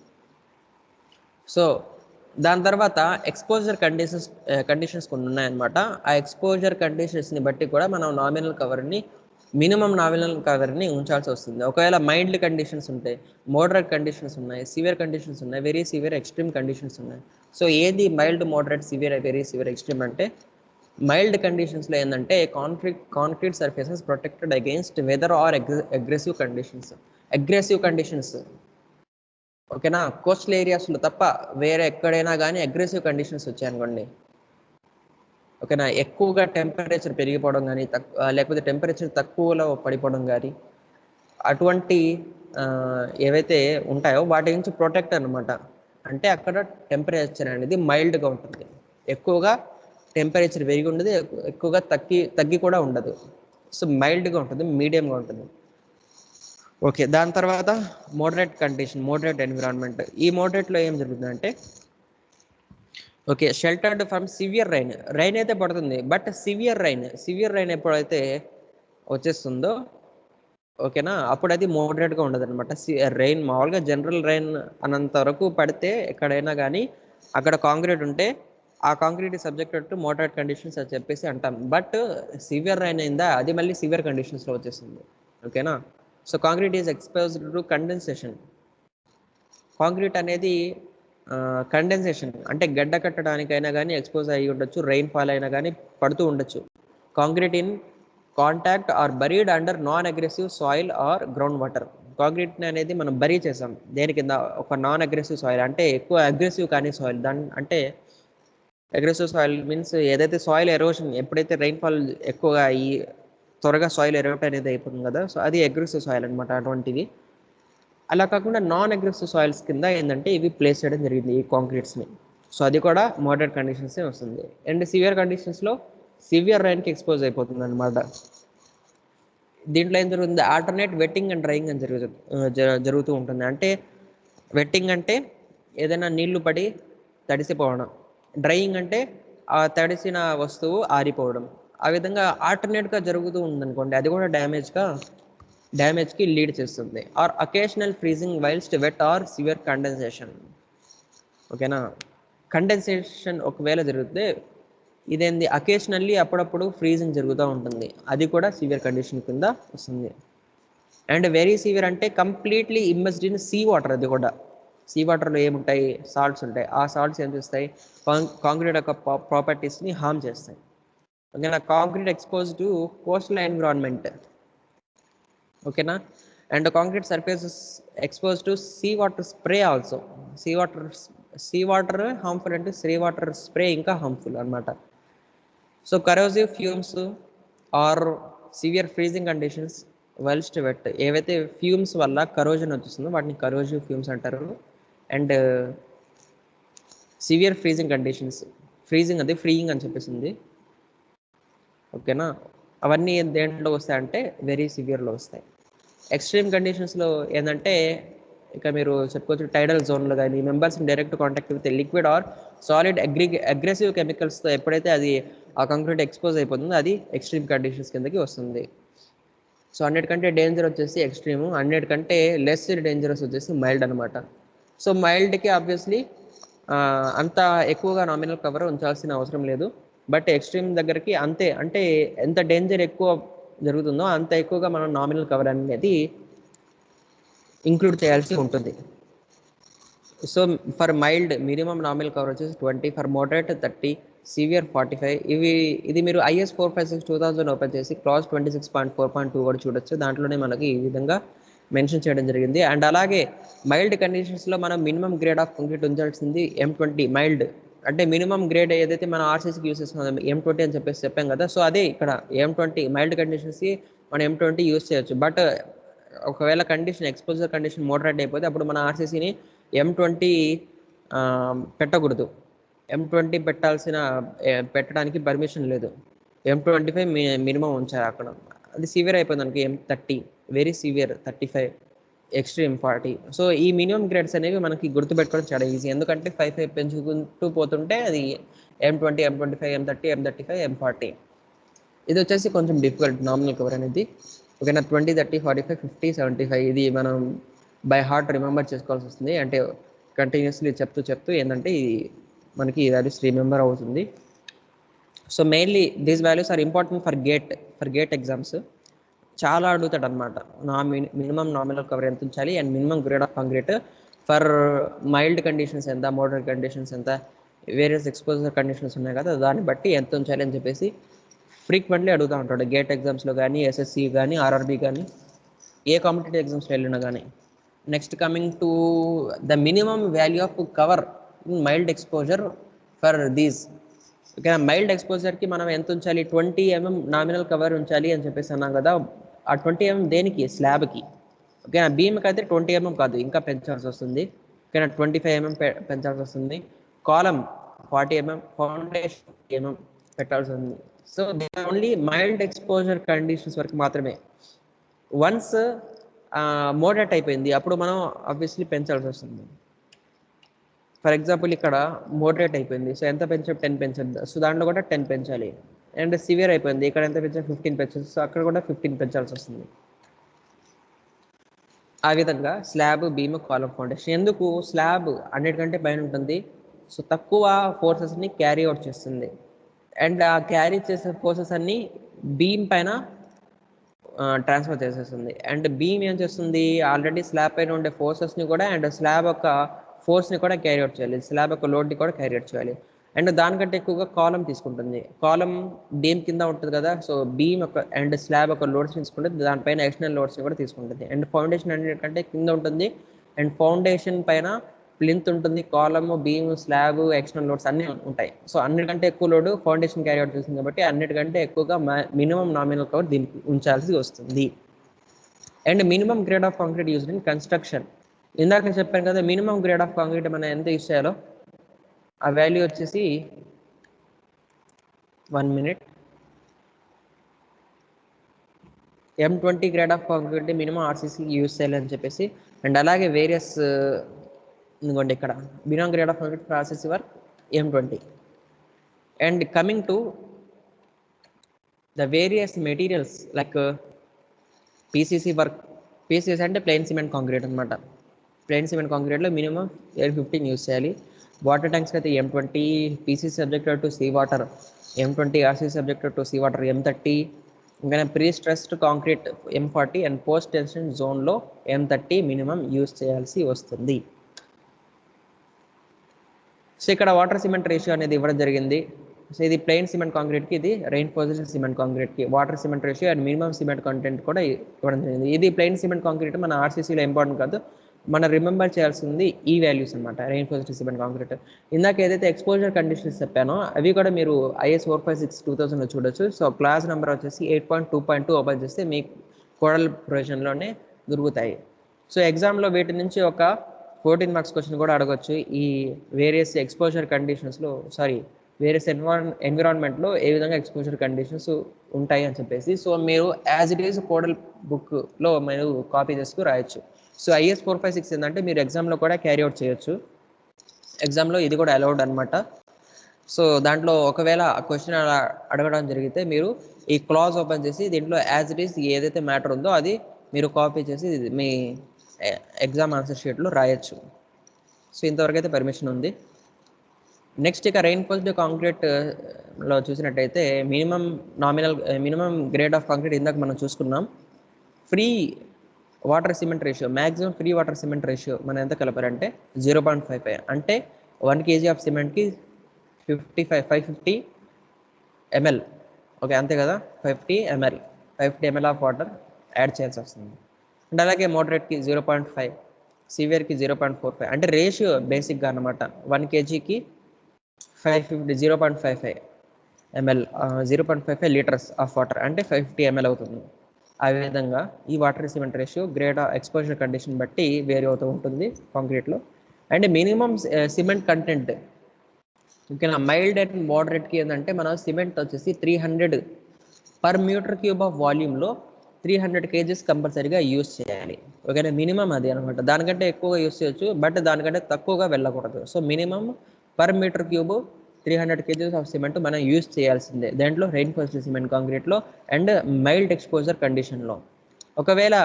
సో దాని తర్వాత ఎక్స్పోజర్ కండిషన్స్ కొన్ని ఉన్నాయన్నమాట. ఆ ఎక్స్పోజర్ కండిషన్స్ని బట్టి కూడా మనం మినిమం నామినల్ కవర్ని ఉంచాల్సి వస్తుంది. ఒకవేళ మైల్డ్ కండిషన్స్ ఉంటాయి, మోడరేట్ కండిషన్స్ ఉన్నాయి, సివియర్ కండిషన్స్ ఉన్నాయి, వెరీ సివియర్ ఎక్స్ట్రీమ్ కండిషన్స్ ఉన్నాయి. సో ఏది mild, moderate, severe, very severe, extreme అంటే, మైల్డ్ కండిషన్స్లో ఏంటంటే concrete surfaces protected against weather or aggressive conditions. ఓకేనా. కోస్టల్ ఏరియాస్లో తప్ప వేరే ఎక్కడైనా కానీ అగ్రెసివ్ కండిషన్స్ వచ్చాయనుకోండి, ఓకేనా, ఎక్కువగా టెంపరేచర్ పెరిగిపోవడం కానీ లేకపోతే టెంపరేచర్ తక్కువలో పడిపోవడం కానీ అటువంటి ఏవైతే ఉంటాయో వాటి నుంచి ప్రొటెక్ట్ అనమాట. అంటే అక్కడ టెంపరేచర్ అనేది మైల్డ్గా ఉంటుంది, ఎక్కువగా టెంపరేచర్ పెరిగి ఉండదు, ఎక్కువగా తగ్గి కూడా ఉండదు. సో మైల్డ్గా ఉంటుంది, మీడియంగా ఉంటుంది. ఓకే, దాని తర్వాత మోడరేట్ ఎన్విరాన్మెంట్. ఈ మోడరేట్లో ఏం జరుగుతుందంటే, okay, sheltered from severe rain అయితే పడుతుంది, బట్ సివియర్ రైన్ ఎప్పుడైతే వచ్చేస్తుందో, ఓకేనా, అప్పుడు అది మోడరేట్గా ఉండదు అనమాట. రైన్ మామూలుగా జనరల్ రైన్ అన్నంత వరకు పడితే ఎక్కడైనా కానీ అక్కడ కాంక్రీట్ ఉంటే ఆ concrete subjected to moderate conditions అని చెప్పేసి అంటాం. బట్ సివియర్ రైన్ అయిందా అది మళ్ళీ సివియర్ కండిషన్స్లో వచ్చేస్తుంది. ఓకేనా. So concrete is exposed to condensation. Concrete అనేది కండెన్సేషన్ అంటే గడ్డ కట్టడానికైనా కానీ ఎక్స్పోజ్ అయ్యి ఉండొచ్చు, రెయిన్ ఫాల్ అయినా కానీ పడుతూ ఉండొచ్చు. Concrete in contact or buried under non aggressive soil or ground water. Concrete అనేది మనం బరీ చేసాం దేని కింద, ఒక నాన్ అగ్రెసివ్ సాయిల్ అంటే ఎక్కువ అగ్రెసివ్ కానీ సాయిల్. అంటే అగ్రెసివ్ సాయిల్ మీన్స్ ఏదైతే సాయిల్ ఎరోషన్, ఎప్పుడైతే రెయిన్ఫాల్ ఎక్కువగా అయ్యి త్వరగా సాయిల్ ఎరోట్ అనేది అయిపోతుంది కదా, సో అది అగ్రెసివ్ సాయిల్ అనమాట అటువంటిది. అలా కాకుండా నాన్ అగ్రెసివ్ సాయిల్స్ కింద ఏంటంటే ఇవి ప్లేస్ చేయడం జరిగింది ఈ కాంక్రీట్స్ని. సో అది కూడా మోడరేట్ కండిషన్సే వస్తుంది. అండ్ సివియర్ కండిషన్స్లో సివియర్ రైన్కి ఎక్స్పోజ్ అయిపోతుంది అనమాట. దీంట్లో ఏం జరుగుతుంది, ఆల్టర్నేట్ వెట్టింగ్ అండ్ డ్రైయింగ్ అని జరుగుతూ ఉంటుంది. అంటే వెట్టింగ్ అంటే ఏదైనా నీళ్లు పడి తడిసిపోవడం, డ్రైయింగ్ అంటే ఆ తడిసిన వస్తువు ఆరిపోవడం. ఆ విధంగా ఆల్టర్నేట్గా జరుగుతూ ఉందనుకోండి, అది కూడా డ్యామేజ్కి లీడ్ చేస్తుంది. Or occasional freezing whilst wet or severe condensation. ఓకేనా. కండెన్సేషన్ ఒకవేళ జరిగితే ఇదేంది, అకేషనల్లీ అప్పుడప్పుడు ఫ్రీజింగ్ జరుగుతూ ఉంటుంది, అది కూడా సివియర్ కండిషన్ కింద వస్తుంది. అండ్ వెరీ సివియర్ అంటే completely immersed in sea water. అది కూడా సీ వాటర్లో ఏముంటాయి, సాల్ట్స్ ఉంటాయి. ఆ సాల్ట్స్ ఏం చేస్తాయి, కాంక్రీట్ యొక్క ప్రాపర్టీస్ని హార్మ్ చేస్తాయి. ఓకేనా. Concrete expose to coastal environment. ఓకేనా. And concrete surfaces expose to sea water spray also. Sea water harmful అంటే సీ వాటర్ స్ప్రే ఇంకా హార్మ్ఫుల్ అనమాట. So corrosive fumes or severe freezing conditions whilst wet. ఏవైతే fumes వల్ల corrosion వచ్చేస్తుందో వాటిని corrosive fumes అంటారు. And severe freezing conditions, freezing అది freezing అని చెప్పేసింది, ఓకేనా. అవన్నీ దేంట్లో వస్తాయంటే వెరీ సివియర్లో వస్తాయి. ఎక్స్ట్రీమ్ కండిషన్స్లో ఏంటంటే ఇక మీరు చెప్పుకోవచ్చు టైడల్ జోన్లో కానీ members direct contact with liquid or solid aggressive కెమికల్స్తో ఎప్పుడైతే అది ఆ కాంక్రీట్ ఎక్స్పోజ్ అయిపోతుందో అది ఎక్స్ట్రీమ్ కండిషన్స్ కిందకి వస్తుంది. సో అన్నిటికంటే డేంజర్ వచ్చేసి ఎక్స్ట్రీము, అన్నిటికంటే లెస్ డేంజరస్ వచ్చేసి మైల్డ్ అనమాట. సో మైల్డ్కి ఆబ్వియస్లీ అంత ఎక్కువగా నామినల్ కవర్ ఉంచాల్సిన అవసరం లేదు, బట్ ఎక్స్ట్రీమ్ దగ్గరికి అంతే, అంటే ఎంత డేంజర్ ఎక్కువ జరుగుతుందో అంత ఎక్కువగా మనం నామినల్ కవర్ అనేది ఇంక్లూడ్ చేయాల్సి ఉంటుంది. So for mild minimum nominal cover వచ్చేసి 20, ఫర్ మోడరేట్ 30, సివియర్ 45. ఇది మీరు IS 456/2000 ఓపెన్ చేసి క్లాస్ 26.4.2 కూడా చూడొచ్చు. దాంట్లోనే మనకి ఈ విధంగా మెన్షన్ చేయడం జరిగింది. అండ్ అలాగే మైల్డ్ కండిషన్స్లో మనం మినిమం గ్రేడ్ ఆఫ్ కాంక్రీట్ ఉంచాల్సింది M20 మైల్డ్, అంటే మినిమం గ్రేడ్ ఏదైతే మనం ఆర్సీసీకి యూస్ చేస్తున్నాం M20 అని చెప్పాం కదా, సో అదే ఇక్కడ M20 మైల్డ్ కండిషన్స్కి మనం M20 యూస్ చేయొచ్చు. బట్ ఒకవేళ కండిషన్ ఎక్స్పోజర్ కండిషన్ మోడరేట్ అయిపోతే అప్పుడు మన ఆర్సీసీని M20 పెట్టకూడదు. M20 పెట్టడానికి పర్మిషన్ లేదు. M25 మినిమం ఉంచారు అక్కడ. అది సివియర్ అయిపోయింది అనుకో M30, very severe 35, extreme 40. So ఈ మినిమం గ్రేడ్స్ అనేవి మనకి గుర్తుపెట్టుకోవడం చాలా ఈజీ, ఎందుకంటే 5 పెంచుకుంటూ పోతుంటే అది M20, M25, M30, M35, M40. ఇది వచ్చేసి కొంచెం డిఫికల్ట్ నామినల్ కవర్ అనేది, ఓకేనా. 20, 30, 45, 50, 75 ఇది మనం బై హార్ట్ రిమెంబర్ చేసుకోవాల్సి వస్తుంది. అంటే కంటిన్యూస్లీ చెప్తూ ఏంటంటే ఇది మనకి ఈ వాల్యూస్ రిమెంబర్ అవుతుంది. So mainly these values are important for GATE exams. చాలా అడుగుతాడు అనమాట, మినిమం నామినల్ కవర్ ఎంత ఉంచాలి and minimum grade of concrete for mild conditions ఎంత, మోడరేట్ కండిషన్స్ ఎంత, వేరియస్ ఎక్స్పోజర్ కండిషన్స్ ఉన్నాయి కదా, దాన్ని బట్టి ఎంత ఉంచాలి అని చెప్పేసి ఫ్రీక్వెంట్లీ అడుగుతూ ఉంటాడు గేట్ ఎగ్జామ్స్లో కానీ, SSC కానీ, RRB కానీ, ఏ కాంపిటేటివ్ ఎగ్జామ్స్లో వెళ్ళినా కానీ. Next coming to the minimum value of cover in mild exposure for these, ఓకేనా. మైల్డ్ ఎక్స్పోజర్కి మనం ఎంత ఉంచాలి, 20 mm నామినల్ కవర్ ఉంచాలి అని చెప్పేసి అన్నాం కదా. ఆ 20 mm దేనికి, స్లాబ్కి, ఓకేనా. బీమ్కి అయితే 20 mm కాదు, ఇంకా పెంచాల్సి వస్తుంది, ఓకేనా. 25 mm పెంచాల్సి వస్తుంది. కాలం 40 mm, ఫౌండేషన్ 40 mm పెట్టాల్సి ఉంది. So this are only mild exposure conditions వరకు మాత్రమే. వన్స్ మోడరేట్ అయిపోయింది అప్పుడు మనం ఆబ్వియస్లీ పెంచాల్సి వస్తుంది. ఫర్ ఎగ్జాంపుల్ ఇక్కడ మోడరేట్ అయిపోయింది, సో ఎంత పెంచాలి, 10 పెంచద్దు, సో దాంట్లో కూడా 10 పెంచాలి. అండ్ సివియర్ అయిపోయింది, ఇక్కడ ఎంత పెంచాలి, 15 పెంచాలి, సో అక్కడ కూడా 15 పెంచాల్సి వస్తుంది. ఆ విధంగా స్లాబ్, బీమ్, కాలం, ఫౌండేషన్. ఎందుకు స్లాబ్ అన్నిటికంటే పైన ఉంటుంది, సో తక్కువ ఫోర్సెస్ని క్యారీ అవుట్ చేస్తుంది. అండ్ ఆ క్యారీ చేసే ఫోర్సెస్ అన్ని బీమ్ పైన ట్రాన్స్ఫర్ చేసేస్తుంది. అండ్ బీమ్ ఏం చేస్తుంది, ఆల్రెడీ స్లాబ్ పైన ఉండే ఫోర్సెస్ని కూడా అండ్ స్లాబ్ యొక్క ఫోర్స్ని కూడా క్యారీ అవుట్ చేయాలి, స్లాబ్ యొక్క లోడ్ని కూడా క్యారీ అవుట్ చేయాలి. అండ్ దానికంటే ఎక్కువగా కాలం తీసుకుంటుంది. కాలం బీమ్ కింద ఉంటుంది కదా, సో బీమ్ యొక్క అండ్ స్లాబ్ యొక్క లోడ్స్ తీసుకుంటుంది, దానిపైన ఎక్స్టర్నల్ లోడ్స్ని కూడా తీసుకుంటుంది. అండ్ ఫౌండేషన్ అన్నిటికంటే కింద ఉంటుంది, అండ్ ఫౌండేషన్ పైన ప్లింత్ ఉంటుంది, column, beam, slab, external loads అన్నీ ఉంటాయి. సో అన్నిటికంటే ఎక్కువ లోడ్ ఫౌండేషన్ క్యారీ అవుట్ చేస్తుంది కాబట్టి అన్నిటికంటే ఎక్కువగా మినిమం నామినల్ కవర్ దీనికి ఉంచాల్సి వస్తుంది. And minimum grade of concrete used in construction. ఇందాక నేను చెప్పాను కదా మినిమం గ్రేడ్ ఆఫ్ కాంక్రీట్ మనం ఎంత యూజ్ చేయాలో, ఆ వాల్యూ వచ్చేసి 1 minute. M20 grade of concrete minimum RCC use చేయాలని చెప్పేసి. అండ్ అలాగే వేరియస్ ఇదిగోండి ఇక్కడ minimum grade of concrete for RCC work M20. And coming to the various materials like PCC work. PCC అంటే ప్లెయిన్ సిమెంట్ కాంక్రీట్ అనమాట. Plain cement కాంక్రీట్లో minimum L15 use చేయాలి. వాటర్ ట్యాంక్స్కి అయితే M20, PCC subjected to sea water M20, RCC subjected to sea water M30, ఇంకా pre stressed concrete M40 and post tension జోన్లో M30 minimum use చేయాల్సి వస్తుంది. So ఇక్కడ వాటర్ సిమెంట్ రేషియో అనేది ఇవ్వడం జరిగింది. సో ఇది ప్లెయిన్ సిమెంట్ కాంక్రీట్కి, ఇది రెయిన్ఫోర్స్డ్ సిమెంట్ కాంక్రీట్కి water cement ratio and minimum cement content కూడా ఇవ్వడం జరిగింది. ఇది ప్లెయిన్ సిమెంట్ కాంక్రీట్ మన ఆర్సీసీలో ఇంపార్టెంట్ కాదు, మనం రిమెంబర్ చేయాల్సింది ఈ వాల్యూస్ అనమాట. Reinforced cement concrete. ఇందాక ఏదైతే ఎక్స్పోజర్ కండిషన్స్ చెప్పానో అవి కూడా మీరు IS 456/2000లో చూడొచ్చు. సో క్లాస్ నెంబర్ వచ్చేసి 8.2.2 ఓపెన్ చేస్తే మీకు కోడల్ ప్రొవిజన్లోనే దొరుకుతాయి. సో ఎగ్జామ్లో వీటి నుంచి ఒక 14 మార్క్స్ క్వశ్చన్ కూడా అడగొచ్చు. ఈ వేరియస్ ఎక్స్పోజర్ కండిషన్స్లో వేరియస్ ఎన్విరాన్మెంట్లో ఏ విధంగా ఎక్స్పోజర్ కండిషన్స్ ఉంటాయి అని చెప్పేసి. సో మీరు యాజ్ ఇట్ ఈస్ కోడల్ బుక్లో మీరు కాపీ చేసుకు రాయొచ్చు. సో IAS 456 ఏంటంటే మీరు ఎగ్జామ్లో కూడా క్యారీ అవుట్ చేయొచ్చు. ఎగ్జామ్లో ఇది కూడా అలౌడ్ అనమాట. సో దాంట్లో ఒకవేళ క్వశ్చన్ అలా అడగడం జరిగితే మీరు ఈ క్లాజ్ ఓపెన్ చేసి దీంట్లో యాజ్ ఇట్ ఈస్ ఏదైతే మ్యాటర్ ఉందో అది మీరు కాపీ చేసి మీ ఎగ్జామ్ ఆన్సర్ షీట్లో రాయొచ్చు. సో ఇంతవరకు అయితే పర్మిషన్ ఉంది. నెక్స్ట్ ఇక రెయిన్ఫోర్స్డ్ కాంక్రీట్లో చూసినట్టయితే మినిమం గ్రేడ్ ఆఫ్ కాంక్రీట్ ఇందాక మనం చూసుకున్నాం. Free water cement ratio, maximum free water cement ratio మనం ఎంత కలపారంటే 0.55. అంటే 1 kg ఆఫ్ సిమెంట్కి 550 ml. ఓకే, అంతే కదా, 50 ml ఆఫ్ వాటర్ యాడ్ చేయాల్సి వస్తుంది. అండ్ అలాగే మోడరేట్కి 0.5, సివియర్కి 0.45. అంటే రేషియో బేసిక్గా అనమాట. 1 kgకి 550 0.55 ml 0.55 లీటర్స్ ఆఫ్ వాటర్ అంటే 550 ml అవుతుంది. ఆ విధంగా ఈ water cement ratio grade exposure condition బట్టి వేరీ అవుతూ ఉంటుంది కాంక్రీట్లో. అండ్ మినిమం సిమెంట్ కంటెంట్ ఓకేనా. మైల్డ్ అండ్ మోడరేట్కి ఏంటంటే మన సిమెంట్ వచ్చేసి 300 per మీటర్ క్యూబ్ ఆఫ్ వాల్యూమ్లో 300 kgs కంపల్సరీగా యూస్ చేయాలి. ఓకేనా, మినిమం అది అనమాట. దానికంటే ఎక్కువగా యూస్ చేయొచ్చు, బట్ దానికంటే తక్కువగా వెళ్ళకూడదు. So minimum per metre cube 300 kgs of cement మనం యూస్ చేయాల్సిందే దాంట్లో రెయిన్ఫోర్స్డ్ సిమెంట్ కాంక్రీట్లో అండ్ మైల్డ్ ఎక్స్పోజర్ కండిషన్లో. ఒకవేళ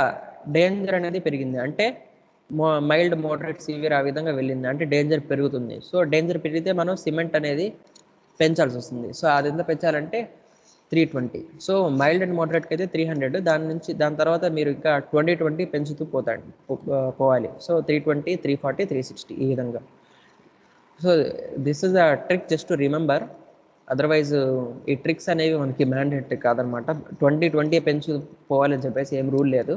డేంజర్ అనేది పెరిగింది అంటే మైల్డ్, మోడరేట్, సివియర్ ఆ విధంగా వెళ్ళింది అంటే డేంజర్ పెరుగుతుంది. సో డేంజర్ పెరిగితే మనం సిమెంట్ అనేది పెంచాల్సి వస్తుంది. సో అది ఎంత పెంచాలంటే 320. సో మైల్డ్ అండ్ మోడరేట్కి అయితే 300, దాని తర్వాత మీరు ఇంకా 20 పెంచుతూ పోవాలి. సో 320, 340, 360 ఈ విధంగా. So this is a trick just to remember. Otherwise ఈ ట్రిక్స్ అనేవి మనకి మ్యాండేటరీ కాదనమాట. 20 పెంచు పోవాలని చెప్పేసి ఏం రూల్ లేదు.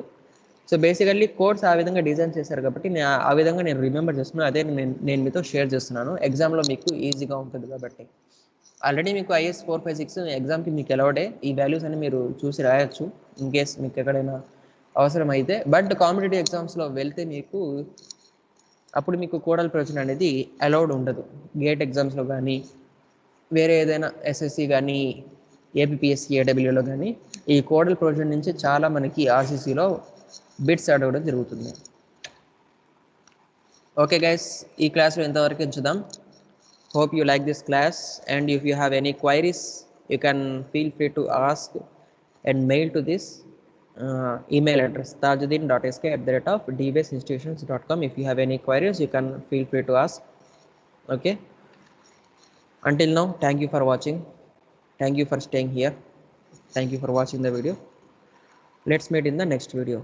సో బేసికల్లీ కోడ్స్ ఆ విధంగా డిజైన్ చేశారు కాబట్టి ఆ విధంగా నేను రిమెంబర్ చేస్తున్నాను. అదే నేను మీతో షేర్ చేస్తున్నాను. ఎగ్జామ్లో మీకు ఈజీగా ఉంటుంది కాబట్టి. ఆల్రెడీ మీకు IAS 456 ఎగ్జామ్కి మీకు అలౌడే. ఈ వాల్యూస్ అని మీరు చూసి రాయొచ్చు ఇన్ కేస్ మీకు ఎక్కడైనా అవసరం అయితే. బట్ కాంపిటేటివ్ ఎగ్జామ్స్లో వెళ్తే అప్పుడు మీకు కోడల్ ప్రొవిజన్ అనేది అలౌడ్ ఉండదు. గేట్ ఎగ్జామ్స్లో కానీ వేరే ఏదైనా SSC కానీ APPSC AWలో కానీ ఈ కోడల్ ప్రొవిజన్ నుంచి చాలా మనకి RCCలో బిట్స్ అడగడం జరుగుతుంది. ఓకే గైస్, ఈ క్లాస్లో ఇంతవరకు ఉంచుదాం. Hope you like this class, and if you have any queries you can feel free to ask and mail to this email address tajuddin.sk@dbasinstitutions.com. If you have any queries you can feel free to ask. Okay, until now, thank you for watching, thank you for staying here, thank you for watching the video. Let's meet in the next video.